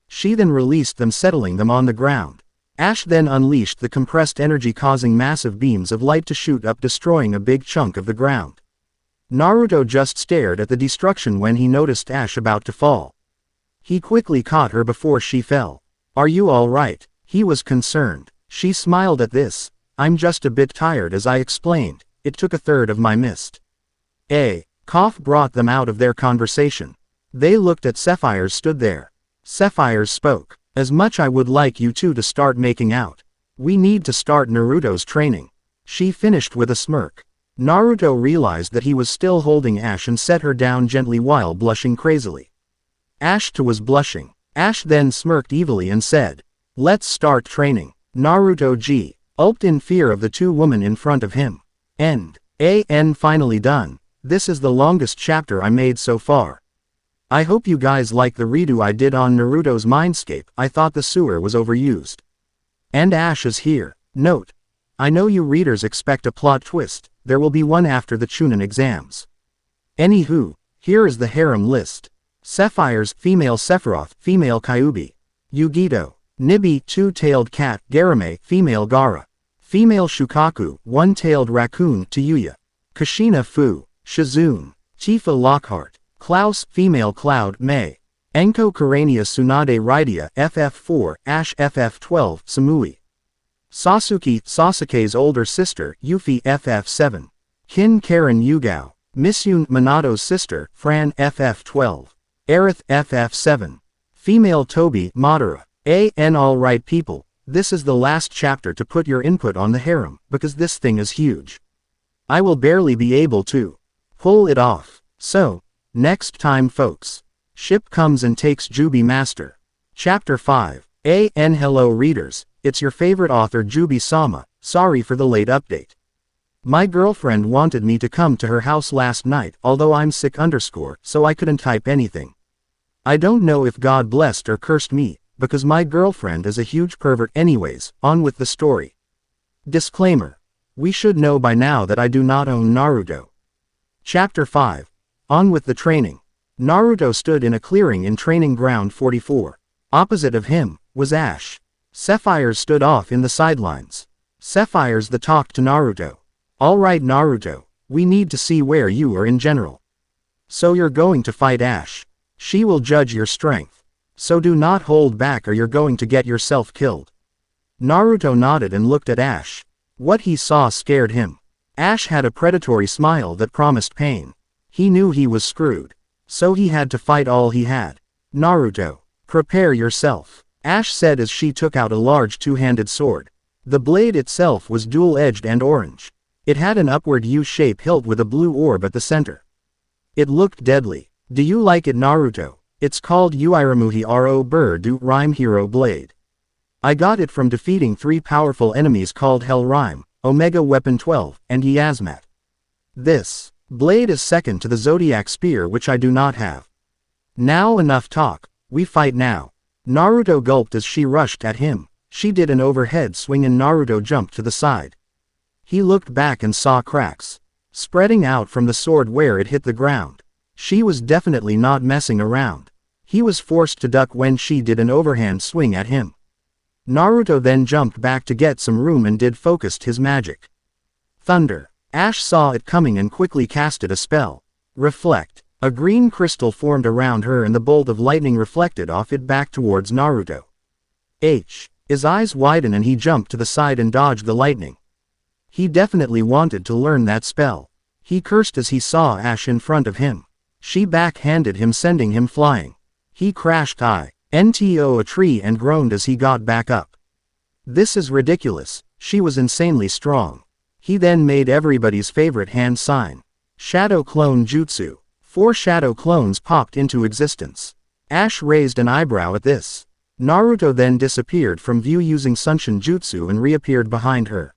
She then released them, settling them on the ground. Ash then unleashed the compressed energy, causing massive beams of light to shoot up, destroying a big chunk of the ground. Naruto just stared at the destruction when he noticed Ash about to fall. He quickly caught her before she fell. Are you all right? He was concerned. She smiled at this. I'm just a bit tired, as I explained. It took a third of my mist. A cough brought them out of their conversation. They looked at Sapphires stood there. Sapphires spoke. As much I would like you two to start making out. We need to start Naruto's training. She finished with a smirk. Naruto realized that he was still holding Ash and set her down gently while blushing crazily. Ash too was blushing. Ash then smirked evilly and said, "Let's start training." Naruto gulped in fear of the two women in front of him. End. Finally done. This is the longest chapter I made so far. I hope you guys like the redo I did on Naruto's Mindscape. I thought the sewer was overused. And Ash is here. Note: I know you readers expect a plot twist. There will be one after the Chunin exams. Anywho, here is the harem list. Sapphires, female Sephiroth, female Kyuubi. Yugito. Nibi, two-tailed cat, Garame, female Gaara. Female Shukaku, one-tailed raccoon, Tayuya. Kushina Fu. Shizune. Tifa Lockhart. Klaus, female Cloud, May. Enko Karania Tsunade Raidia, FF4, Ash FF12, Samui. Sasuke, Sasuke's older sister, Yuffie FF7. Kin Karen Yugao. Misyun, Minato's sister, Fran FF12. Aerith FF7. Female Tobi, Madara. Alright people, this is the last chapter to put your input on the harem, because this thing is huge. I will barely be able to pull it off. So, next time folks. Ship comes and takes Jubi Master. Chapter 5. Hello readers, it's your favorite author Jubi-sama, sorry for the late update. My girlfriend wanted me to come to her house last night, although I'm sick so I couldn't type anything. I don't know if God blessed or cursed me, because my girlfriend is a huge pervert anyways. On with the story. Disclaimer. We should know by now that I do not own Naruto. Chapter 5. On with the training. Naruto stood in a clearing in Training Ground 44. Opposite of him was Ash. Sapphires stood off in the sidelines. Sapphires the talked to Naruto. Alright Naruto, we need to see where you are in general. So you're going to fight Ash. She will judge your strength. So do not hold back or you're going to get yourself killed. Naruto nodded and looked at Ash. What he saw scared him. Ash had a predatory smile that promised pain. He knew he was screwed. So he had to fight all he had. Naruto, prepare yourself, Ash said as she took out a large two-handed sword. The blade itself was dual-edged and orange. It had an upward U-shape hilt with a blue orb at the center. It looked deadly. Do you like it Naruto? It's called Uiramuhi Ro Birdu Rhyme Hero Blade. I got it from defeating 3 powerful enemies called Hell Rhyme, Omega Weapon 12, and Yasmat. This blade is second to the Zodiac Spear, which I do not have. Now enough talk, we fight now. Naruto gulped as she rushed at him. She did an overhead swing and Naruto jumped to the side. He looked back and saw cracks spreading out from the sword where it hit the ground. She was definitely not messing around. He was forced to duck when she did an overhand swing at him. Naruto then jumped back to get some room and focused his magic. Thunder. Ash saw it coming and quickly casted a spell. Reflect. A green crystal formed around her and the bolt of lightning reflected off it back towards Naruto. His eyes widened and he jumped to the side and dodged the lightning. He definitely wanted to learn that spell. He cursed as he saw Ash in front of him. She backhanded him, sending him flying. He crashed into a tree and groaned as he got back up. This is ridiculous, she was insanely strong. He then made everybody's favorite hand sign. Shadow Clone Jutsu. 4 shadow clones popped into existence. Ash raised an eyebrow at this. Naruto then disappeared from view using Sunshin Jutsu and reappeared behind her.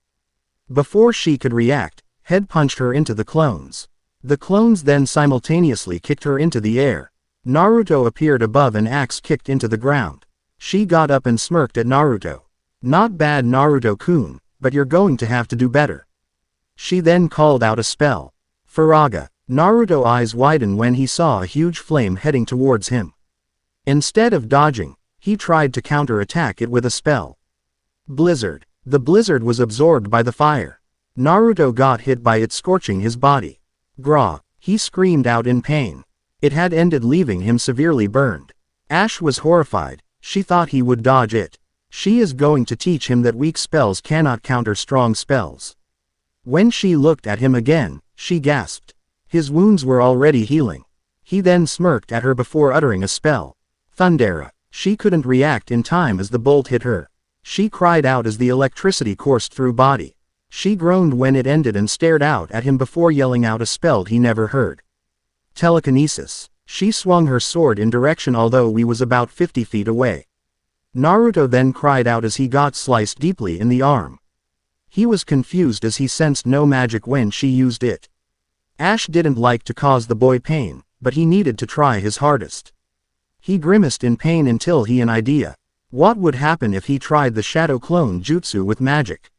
Before she could react, Head punched her into the clones. The clones then simultaneously kicked her into the air. Naruto appeared above and axe kicked into the ground. She got up and smirked at Naruto. Not bad Naruto-kun, but you're going to have to do better. She then called out a spell. Faraga. Naruto's eyes widened when he saw a huge flame heading towards him. Instead of dodging, he tried to counter-attack it with a spell. Blizzard. The blizzard was absorbed by the fire. Naruto got hit by it, scorching his body. Grah. He screamed out in pain. It had ended, leaving him severely burned. Ash was horrified. She thought he would dodge it. She is going to teach him that weak spells cannot counter strong spells. When she looked at him again, she gasped. His wounds were already healing. He then smirked at her before uttering a spell. Thundera. She couldn't react in time as the bolt hit her. She cried out as the electricity coursed through body. She groaned when it ended and stared out at him before yelling out a spell he never heard. Telekinesis. She swung her sword in direction although he was about 50 feet away. Naruto then cried out as he got sliced deeply in the arm. He was confused as he sensed no magic when she used it. Ash didn't like to cause the boy pain, but he needed to try his hardest. He grimaced in pain until he had an idea. What would happen if he tried the Shadow Clone Jutsu with magic?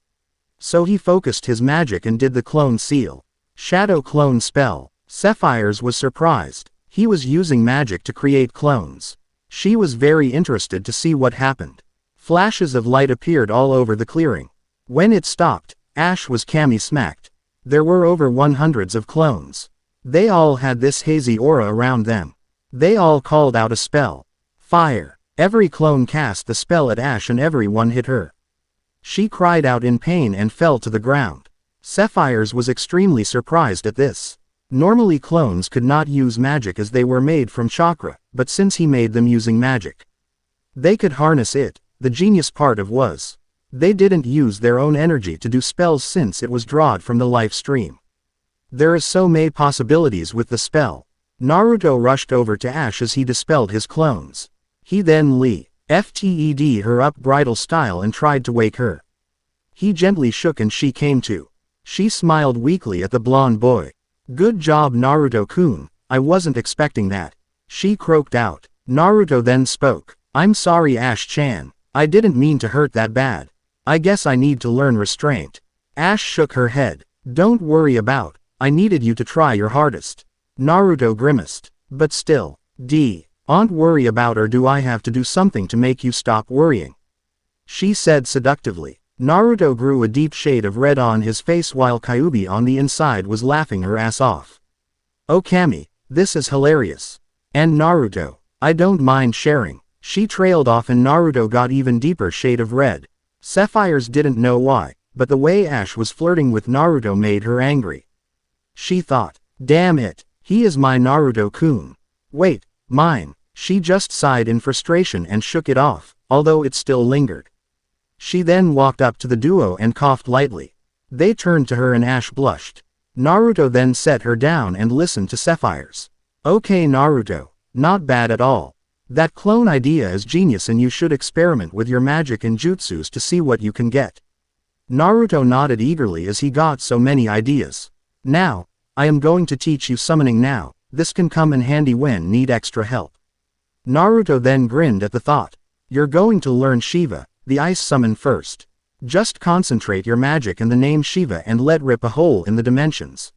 So he focused his magic and did the clone seal. Shadow Clone Spell. Sapphires was surprised. He was using magic to create clones. She was very interested to see what happened. Flashes of light appeared all over the clearing. When it stopped, Ash was kami-smacked. There were over 100 of clones. They all had this hazy aura around them. They all called out a spell. Fire. Every clone cast the spell at Ash and everyone hit her. She cried out in pain and fell to the ground. Sapphires was extremely surprised at this. Normally clones could not use magic as they were made from chakra, but since he made them using magic, they could harness it. The genius part of was, they didn't use their own energy to do spells since it was drawed from the life stream. There is so many possibilities with the spell. Naruto rushed over to Ash as he dispelled his clones. He then lifted her up bridal style and tried to wake her. He gently shook and she came to. She smiled weakly at the blonde boy. Good job Naruto-kun, I wasn't expecting that. She croaked out. Naruto then spoke. I'm sorry Ash-chan, I didn't mean to hurt that bad. I guess I need to learn restraint. Ash shook her head. Don't worry about, I needed you to try your hardest. Naruto grimaced. But still, don't worry about, or do I have to do something to make you stop worrying? She said seductively. Naruto grew a deep shade of red on his face while Kyuubi on the inside was laughing her ass off. Oh Kami, this is hilarious. And Naruto, I don't mind sharing. She trailed off and Naruto got even deeper shade of red. Sapphires didn't know why, but the way Ash was flirting with Naruto made her angry. She thought, damn it, he is my Naruto-kun. Wait, mine. She just sighed in frustration and shook it off, although it still lingered. She then walked up to the duo and coughed lightly. They turned to her and Ash blushed. Naruto then set her down and listened to Sapphires. Okay Naruto, not bad at all. That clone idea is genius and you should experiment with your magic and jutsus to see what you can get. Naruto nodded eagerly as he got so many ideas. Now, I am going to teach you summoning now, this can come in handy when need extra help. Naruto then grinned at the thought. You're going to learn Shiva, the ice summon first. Just concentrate your magic and the name Shiva and let rip a hole in the dimensions.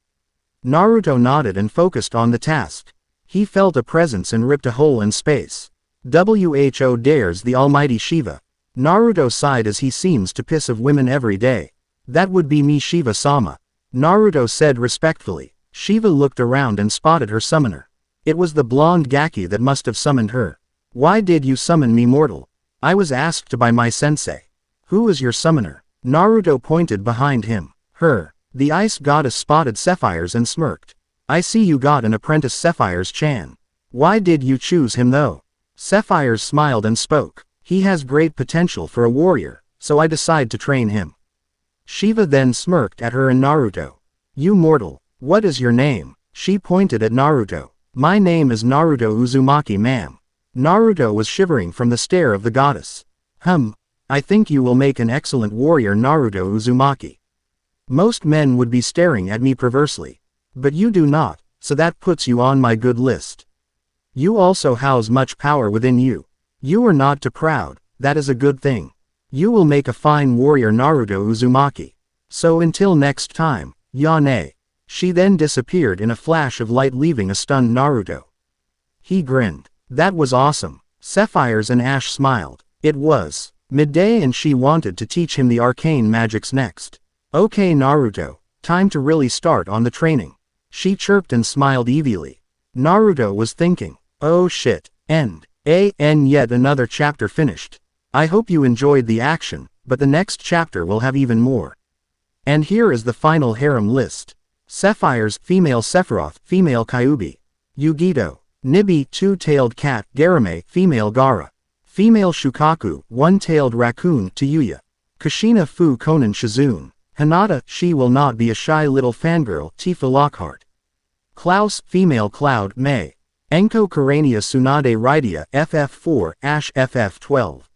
Naruto nodded and focused on the task. He felt a presence and ripped a hole in space. Who dares the almighty Shiva? Naruto sighed as he seems to piss of women every day. That would be me Shiva-sama. Naruto said respectfully. Shiva looked around and spotted her summoner. It was the blonde Gaki that must have summoned her. Why did you summon me mortal? I was asked by my sensei. Who is your summoner? Naruto pointed behind him. Her. The ice goddess spotted Sapphires and smirked. I see you got an apprentice Sapphires-chan. Why did you choose him though? Sapphires smiled and spoke. He has great potential for a warrior, so I decide to train him." Shiva then smirked at her and Naruto. "You mortal, what is your name?" She pointed at Naruto. "My name is Naruto Uzumaki, ma'am." Naruto was shivering from the stare of the goddess. I think you will make an excellent warrior, Naruto Uzumaki. Most men would be staring at me perversely. But you do not, so that puts you on my good list. You also house much power within you. You are not too proud, that is a good thing. You will make a fine warrior, Naruto Uzumaki. So until next time, Yane. She then disappeared in a flash of light, leaving a stunned Naruto. He grinned. That was awesome. Sapphires and Ash smiled. It was midday and she wanted to teach him the arcane magics next. "Okay Naruto, time to really start on the training." She chirped and smiled evilly. Naruto was thinking, oh shit, and yet another chapter finished. I hope you enjoyed the action, but the next chapter will have even more. And here is the final harem list. Sapphires, female Sephiroth, female Kyuubi. Yugito. Nibi, two-tailed cat, Garame, female Gaara. Female Shukaku, one-tailed raccoon, Tayuya. Kushina Fu Konan Shizune. Hinata, she will not be a shy little fangirl, Tifa Lockhart. Klaus, female Cloud, May. Enko Karania Tsunade Rydia, FF4, Ash FF12.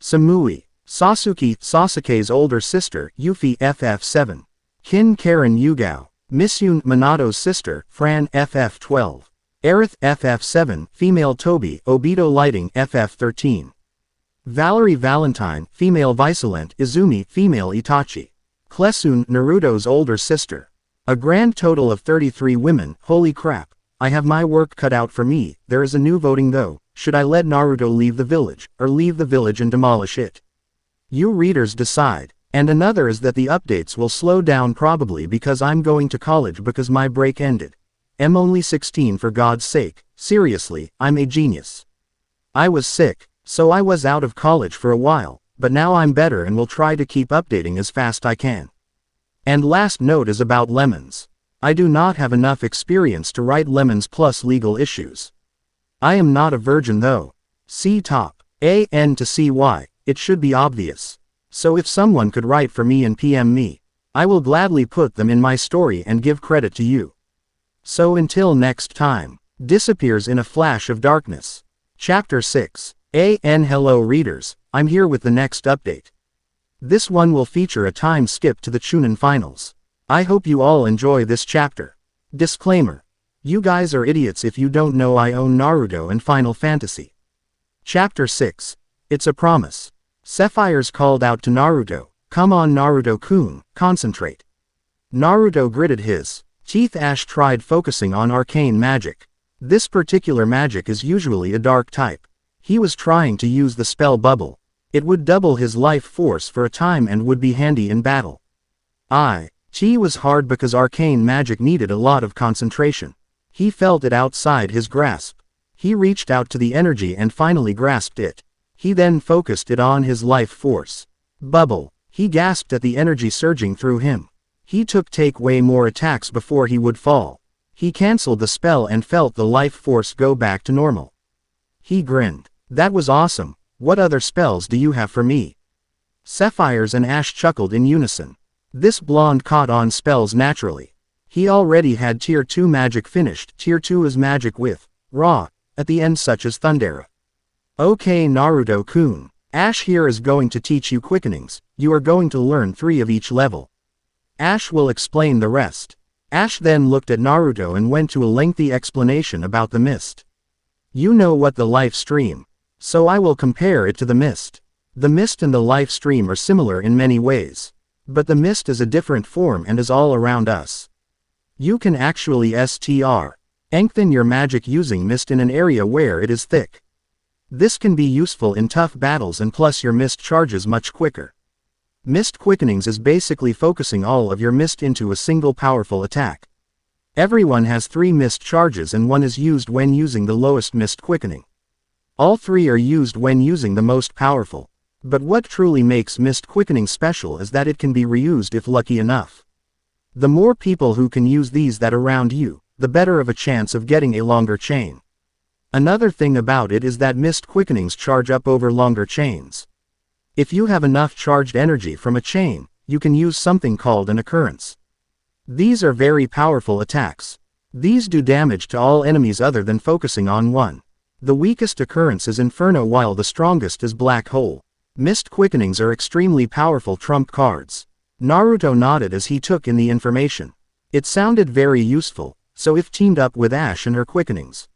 Samui. Sasuke's older sister, Yuffie FF7. Kin Karen Yugao. Misyun, Minato's sister, Fran FF12. Aerith FF7, female Toby, Obito Lighting FF13. Valerie Valentine, female Visolent, Izumi, female Itachi. Klesun, Naruto's older sister. A grand total of 33 women, holy crap. I have my work cut out for me. There is a new voting though. Should I let Naruto leave the village, or leave the village and demolish it? You readers decide. And another is that the updates will slow down probably because I'm going to college because my break ended. I'm only 16 for God's sake, seriously, I'm a genius. I was sick, so I was out of college for a while, but now I'm better and will try to keep updating as fast I can. And last note is about lemons. I do not have enough experience to write lemons plus legal issues. I am not a virgin though. See top. AN to CY, it should be obvious. So if someone could write for me and PM me, I will gladly put them in my story and give credit to you. So until next time, disappears in a flash of darkness. Chapter 6. Hello readers, I'm here with the next update. This one will feature a time skip to the Chunin finals. I hope you all enjoy this chapter. Disclaimer. You guys are idiots if you don't know I own Naruto and Final Fantasy. Chapter 6. It's a promise. Sapphires called out to Naruto, "Come on Naruto-kun, concentrate." Naruto gritted his teeth. Ash tried focusing on arcane magic. This particular magic is usually a dark type. He was trying to use the spell bubble. It would double his life force for a time and would be handy in battle. It was hard because arcane magic needed a lot of concentration. He felt it outside his grasp. He reached out to the energy and finally grasped it. He then focused it on his life force. Bubble. He gasped at the energy surging through him. He take way more attacks before he would fall. He cancelled the spell and felt the life force go back to normal. He grinned. That was awesome. What other spells do you have for me? Sapphires and Ash chuckled in unison. This blonde caught on spells naturally. He already had tier 2 magic finished. Tier 2 is magic with Ra at the end, such as Thundera. Okay Naruto-kun. Ash here is going to teach you quickenings. You are going to learn 3 of each level. Ash will explain the rest. Ash then looked at Naruto and went to a lengthy explanation about the mist. You know what the life stream. So I will compare it to the mist. The mist and the life stream are similar in many ways. But the mist is a different form and is all around us. You can actually strengthen your magic using mist in an area where it is thick. This can be useful in tough battles and plus your mist charges much quicker. Mist quickenings is basically focusing all of your mist into a single powerful attack. Everyone has 3 mist charges and one is used when using the lowest mist quickening. All 3 are used when using the most powerful. But what truly makes mist quickening special is that it can be reused if lucky enough. The more people who can use these that around you, the better of a chance of getting a longer chain. Another thing about it is that mist quickenings charge up over longer chains. If you have enough charged energy from a chain, you can use something called an occurrence. These are very powerful attacks. These do damage to all enemies other than focusing on one. The weakest occurrence is Inferno while the strongest is Black Hole. Mist Quickenings are extremely powerful trump cards. Naruto nodded as he took in the information. It sounded very useful, so if teamed up with Ash and her Quickenings,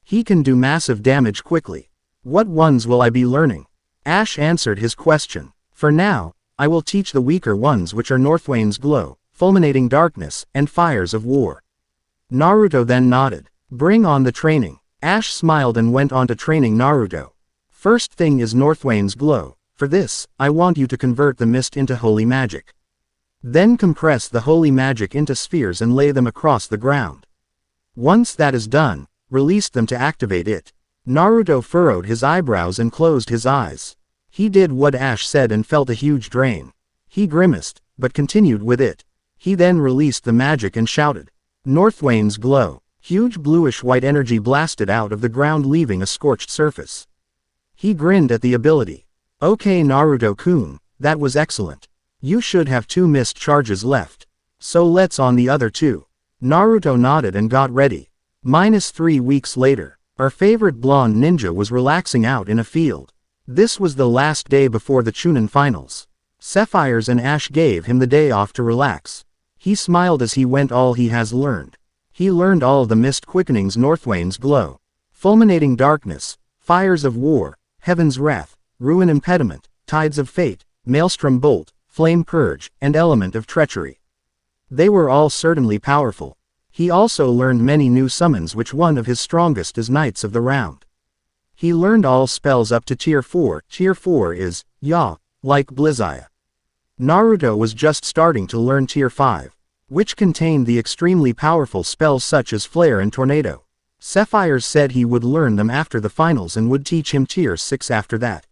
he can do massive damage quickly. What ones will I be learning? Ash answered his question. For now, I will teach the weaker ones, which are Northwain's Glow, Fulminating Darkness, and Fires of War. Naruto then nodded. Bring on the training. Ash smiled and went on to training Naruto. First thing is Northwain's Glow. For this, I want you to convert the mist into holy magic. Then compress the holy magic into spheres and lay them across the ground. Once that is done, release them to activate it. Naruto furrowed his eyebrows and closed his eyes. He did what Ash said and felt a huge drain. He grimaced, but continued with it. He then released the magic and shouted, Northwain's Glow. Huge bluish-white energy blasted out of the ground, leaving a scorched surface. He grinned at the ability. Okay Naruto-kun, that was excellent. You should have 2 mist charges left. So let's on the other 2. Naruto nodded and got ready. -3 weeks later, our favorite blonde ninja was relaxing out in a field. This was the last day before the Chunin finals. Sapphires and Ash gave him the day off to relax. He smiled as he went all he has learned. He learned all the Mist Quickenings, Northwain's Glow, Fulminating Darkness, Fires of War, Heaven's Wrath, Ruin Impediment, Tides of Fate, Maelstrom Bolt, Flame Purge, and Element of Treachery. They were all certainly powerful. He also learned many new summons, which one of his strongest is Knights of the Round. He learned all spells up to Tier 4. Tier 4 is, Ya, like Blizaya. Naruto was just starting to learn Tier 5, which contained the extremely powerful spells such as Flare and Tornado. Sapphires said he would learn them after the finals and would teach him Tier 6 after that.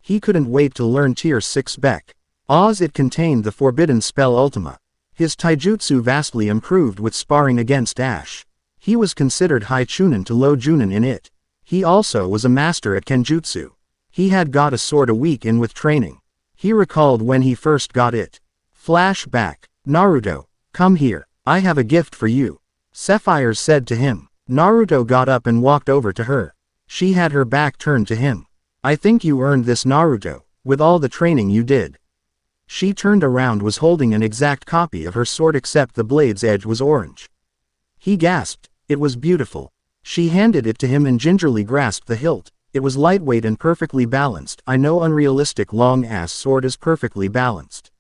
He couldn't wait to learn Tier 6 Beck. Oz it contained the forbidden spell Ultima. His taijutsu vastly improved with sparring against Ash. He was considered high Chunin to low Junin in it. He also was a master at Kenjutsu. He had got a sword a week in with training. He recalled when he first got it. Flashback. Naruto, come here, I have a gift for you. Sapphires said to him. Naruto got up and walked over to her. She had her back turned to him. I think you earned this, Naruto, with all the training you did. She turned around, was holding an exact copy of her sword except the blade's edge was orange. He gasped, it was beautiful. She handed it to him and gingerly grasped the hilt. It was lightweight and perfectly balanced. I know unrealistic long-ass sword is perfectly balanced.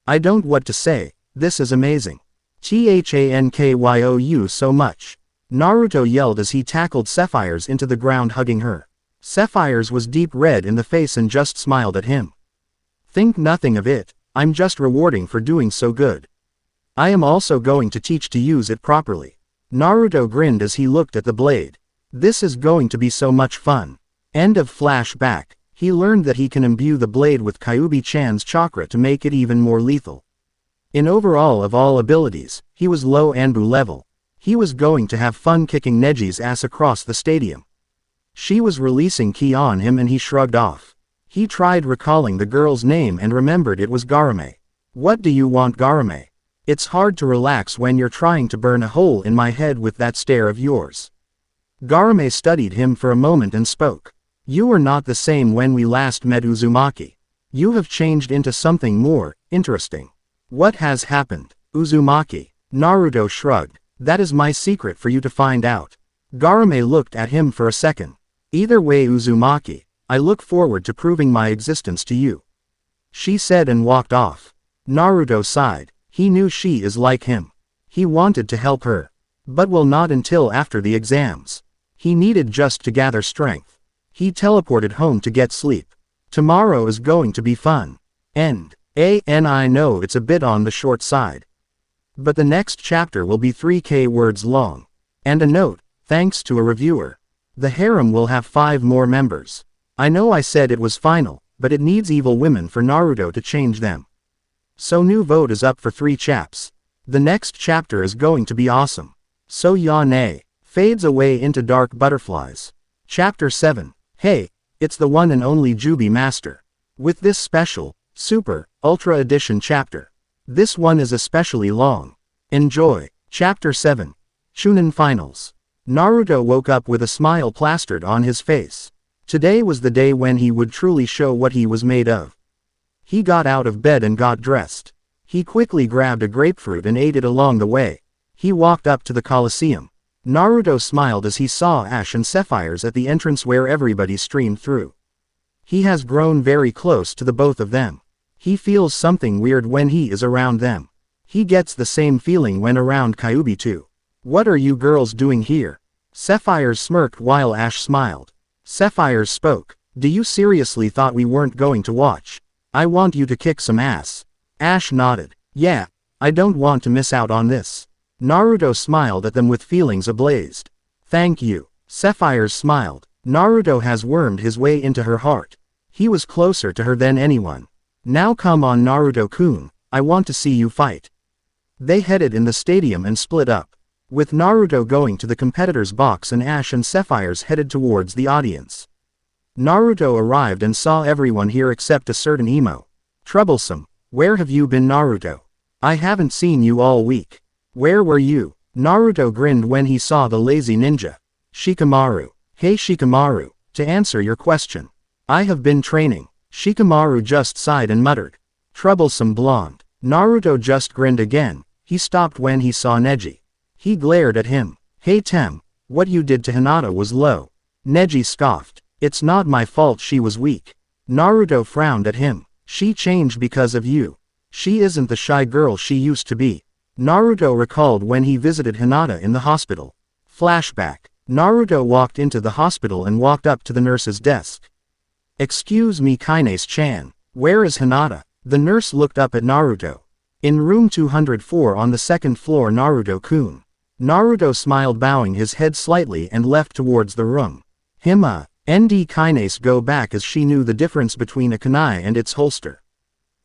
I don't what to say, this is amazing. Thankyu so much. Naruto yelled as he tackled Sapphires into the ground, hugging her. Sapphires was deep red in the face and just smiled at him. Think nothing of it, I'm just rewarding for doing so good. I am also going to teach to use it properly. Naruto grinned as he looked at the blade. This is going to be so much fun. End of flashback. He learned that he can imbue the blade with Kyuubi-chan's chakra to make it even more lethal. In overall of all abilities, he was low Anbu level. He was going to have fun kicking Neji's ass across the stadium. She was releasing ki on him and he shrugged off. He tried recalling the girl's name and remembered it was Garame. What do you want, Garame? It's hard to relax when you're trying to burn a hole in my head with that stare of yours. Garame studied him for a moment and spoke. You were not the same when we last met, Uzumaki. You have changed into something more interesting. What has happened, Uzumaki? Naruto shrugged. That is my secret for you to find out. Garame looked at him for a second. Either way, Uzumaki, I look forward to proving my existence to you. She said and walked off. Naruto sighed. He knew she is like him. He wanted to help her. But will not until after the exams. He needed just to gather strength. He teleported home to get sleep. Tomorrow is going to be fun. End. I know it's a bit on the short side. But the next chapter will be 3K words long. And a note, thanks to a reviewer. The harem will have 5 more members. I know I said it was final, but it needs evil women for Naruto to change them. So new vote is up for 3 chaps. The next chapter is going to be awesome. So Yane fades away into dark butterflies. Chapter 7. Hey, it's the one and only Jubi Master. with this special, super, ultra edition chapter. This one is especially long. Enjoy. Chapter 7. Chunin Finals. Naruto woke up with a smile plastered on his face. Today was the day when he would truly show what he was made of. He got out of bed and got dressed. He quickly grabbed a grapefruit and ate it along the way. He walked up to the Colosseum. Naruto smiled as he saw Ash and Sapphires at the entrance where everybody streamed through. He has grown very close to the both of them. He feels something weird when he is around them. He gets the same feeling when around Kyuubi too. What are you girls doing here? Sapphires smirked while Ash smiled. Sapphires spoke. Do you seriously thought we weren't going to watch? I want you to kick some ass. Ash nodded. Yeah, I don't want to miss out on this. Naruto smiled at them with feelings ablazed. Thank you. Sapphires smiled. Naruto has wormed his way into her heart. He was closer to her than anyone. Now come on Naruto-kun, I want to see you fight. They headed in the stadium and split up. With Naruto going to the competitor's box and Ash and Sapphires headed towards the audience. Naruto arrived and saw everyone here except a certain emo. Troublesome, where have you been Naruto? I haven't seen you all week. Where were you? Naruto grinned when he saw the lazy ninja. Shikamaru. Hey Shikamaru, to answer your question. I have been training. Shikamaru just sighed and muttered. Troublesome blonde. Naruto just grinned again. He stopped when he saw Neji. He glared at him. Hey Tem, what you did to Hinata was low. Neji scoffed. It's not my fault she was weak. Naruto frowned at him. She changed because of you. She isn't the shy girl she used to be. Naruto recalled when he visited Hinata in the hospital. Flashback. Naruto walked into the hospital and walked up to the nurse's desk. Excuse me Kaines-chan, where is Hinata? The nurse looked up at Naruto. In room 204 on the second floor Naruto-kun. Naruto smiled bowing his head slightly and left towards the room. ND Kaines go back as she knew the difference between a kunai and its holster.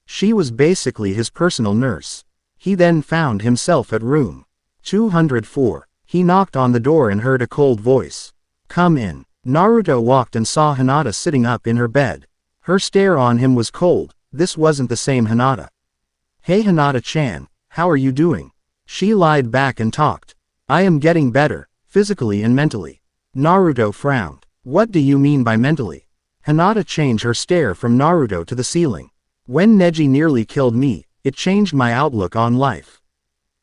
She was basically his personal nurse. He then found himself at room 204. He knocked on the door and heard a cold voice. Come in. Naruto walked and saw Hinata sitting up in her bed. Her stare on him was cold. This wasn't the same Hinata. Hey Hinata-chan, how are you doing? She lied back and talked. I am getting better, physically and mentally. Naruto frowned. What do you mean by mentally? Hinata changed her stare from Naruto to the ceiling. When Neji nearly killed me, it changed my outlook on life.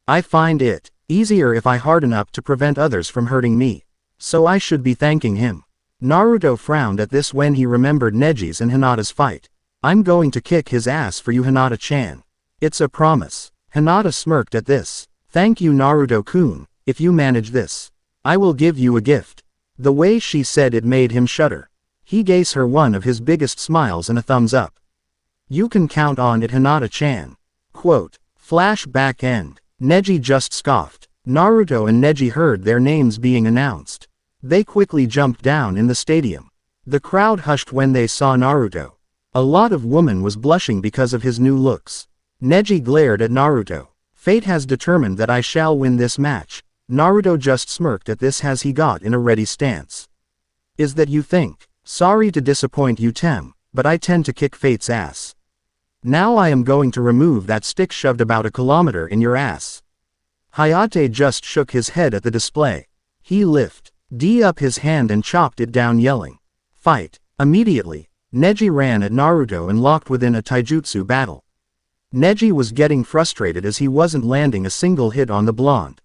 I find it easier if I harden up to prevent others from hurting me. So I should be thanking him. Naruto frowned at this when he remembered Neji's and Hinata's fight. I'm going to kick his ass for you Hinata-chan. It's a promise. Hinata smirked at this. Thank you Naruto-kun, if you manage this. I will give you a gift. The way she said it made him shudder. He gave her one of his biggest smiles and a thumbs up. You can count on it Hinata-chan. Quote. Flashback end. Neji just scoffed. Naruto and Neji heard their names being announced. They quickly jumped down in the stadium. The crowd hushed when they saw Naruto. A lot of women was blushing because of his new looks. Neji glared at Naruto. Fate has determined that I shall win this match. Naruto just smirked at this as he got in a ready stance. Is that you think? Sorry to disappoint you Tem, but I tend to kick fate's ass. Now I am going to remove that stick shoved about a kilometer in your ass. Hayate just shook his head at the display. He lifted up his hand and chopped it down yelling. Fight. Immediately, Neji ran at Naruto and locked within a taijutsu battle. Neji was getting frustrated as he wasn't landing a single hit on the blonde.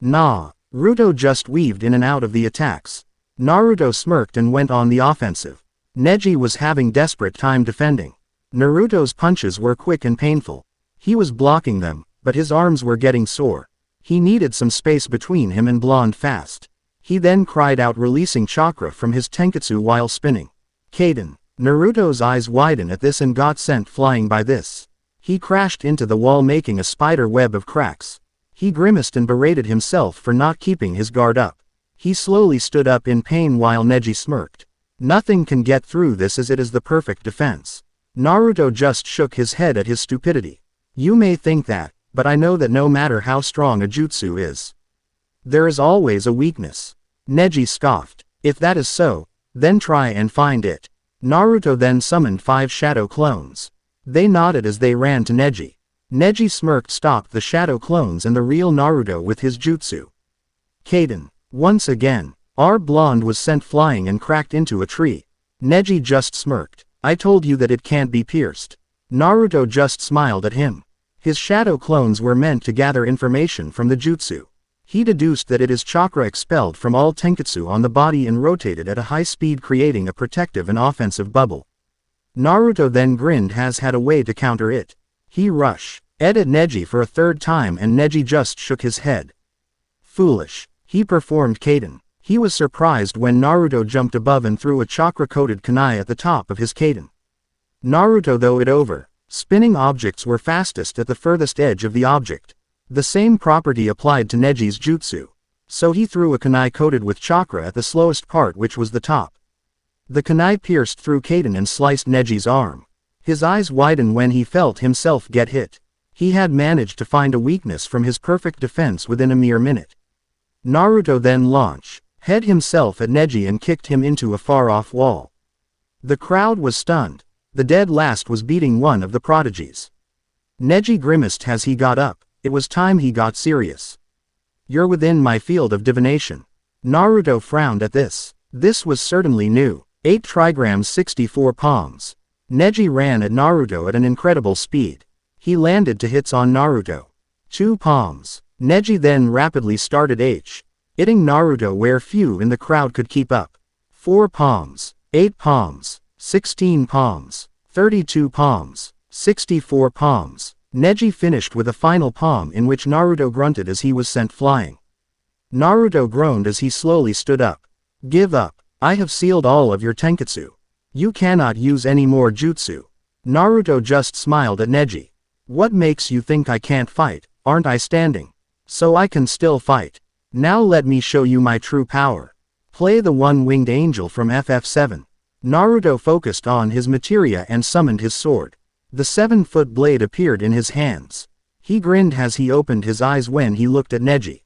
Naruto just weaved in and out of the attacks. Naruto smirked and went on the offensive. Neji was having desperate time defending. Naruto's punches were quick and painful. He was blocking them, but his arms were getting sore. He needed some space between him and blonde fast. He then cried out releasing chakra from his tenketsu while spinning. Kaden. Naruto's eyes widened at this and got sent flying by this. He crashed into the wall making a spider web of cracks. He grimaced and berated himself for not keeping his guard up. He slowly stood up in pain while Neji smirked. Nothing can get through this as it is the perfect defense. Naruto just shook his head at his stupidity. You may think that, but I know that no matter how strong a jutsu is, there is always a weakness. Neji scoffed. If that is so, then try and find it. Naruto then summoned 5 shadow clones. They nodded as they ran to Neji. Neji smirked, stopped the shadow clones and the real Naruto with his jutsu. Kaden. Once again, our blonde was sent flying and cracked into a tree. Neji just smirked. I told you that it can't be pierced. Naruto just smiled at him. His shadow clones were meant to gather information from the jutsu. He deduced that it is chakra expelled from all tenketsu on the body and rotated at a high speed, creating a protective and offensive bubble. Naruto then grinned, has had a way to counter it. He rushed at Neji for a 3rd time and Neji just shook his head. Foolish. He performed Kaden. He was surprised when Naruto jumped above and threw a chakra-coated kunai at the top of his Kaden. Naruto threw it over. Spinning objects were fastest at the furthest edge of the object. The same property applied to Neji's jutsu. So he threw a kunai coated with chakra at the slowest part, which was the top. The kunai pierced through Kaden and sliced Neji's arm. His eyes widened when he felt himself get hit. He had managed to find a weakness from his perfect defense within a mere minute. Naruto then launched head himself at Neji and kicked him into a far-off wall. The crowd was stunned. The dead last was beating one of the prodigies. Neji grimaced as he got up. It was time he got serious. You're within my field of divination. Naruto frowned at this. This was certainly new. 8 trigrams 64 palms. Neji ran at Naruto at an incredible speed. He landed 2 hits on Naruto. 2 palms. Neji then rapidly started hitting Naruto where few in the crowd could keep up. 4 palms. 8 palms. 16 palms. 32 palms. 64 palms. Neji finished with a final palm in which Naruto grunted as he was sent flying. Naruto groaned as he slowly stood up. Give up. I have sealed all of your tenketsu. You cannot use any more jutsu. Naruto just smiled at Neji. What makes you think I can't fight? Aren't I standing? So I can still fight. Now let me show you my true power. Play the one-winged angel from FF7. Naruto focused on his materia and summoned his sword. The 7-foot blade appeared in his hands. He grinned as he opened his eyes when he looked at Neji.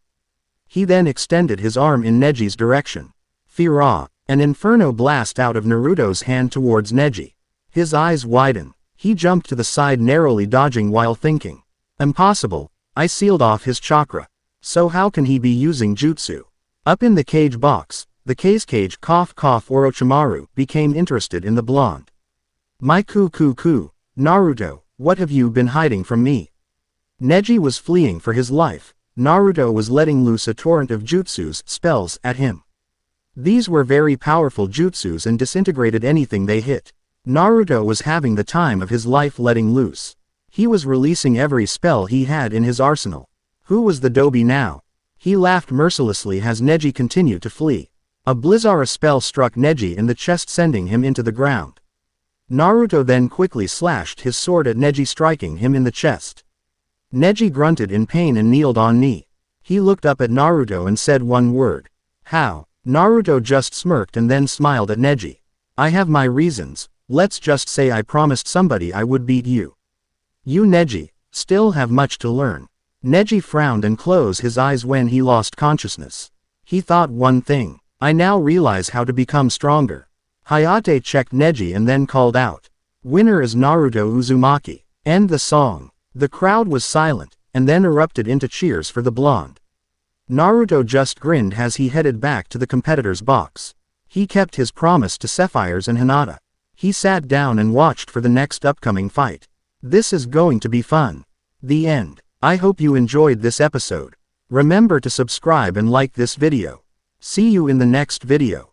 He then extended his arm in Neji's direction. Fira, an inferno blast out of Naruto's hand towards Neji. His eyes widened. He jumped to the side, narrowly dodging while thinking. Impossible. I sealed off his chakra. So how can he be using jutsu? Up in the cage box, the cage Orochimaru became interested in the blonde. My ku. Naruto, what have you been hiding from me? Neji was fleeing for his life. Naruto was letting loose a torrent of jutsus, spells, at him. These were very powerful jutsus and disintegrated anything they hit. Naruto was having the time of his life letting loose. He was releasing every spell he had in his arsenal. Who was the Dobi now? He laughed mercilessly as Neji continued to flee. A Blizzara spell struck Neji in the chest, sending him into the ground. Naruto then quickly slashed his sword at Neji, striking him in the chest. Neji grunted in pain and kneeled on knee. He looked up at Naruto and said one word. How? Naruto just smirked and then smiled at Neji. I have my reasons. Let's just say I promised somebody I would beat you. You, Neji, still have much to learn. Neji frowned and closed his eyes when he lost consciousness. He thought one thing. I now realize how to become stronger. Hayate checked Neji and then called out. Winner is Naruto Uzumaki. End the song. The crowd was silent, and then erupted into cheers for the blonde. Naruto just grinned as he headed back to the competitor's box. He kept his promise to Sapphires and Hinata. He sat down and watched for the next upcoming fight. This is going to be fun. The end. I hope you enjoyed this episode. Remember to subscribe and like this video. See you in the next video.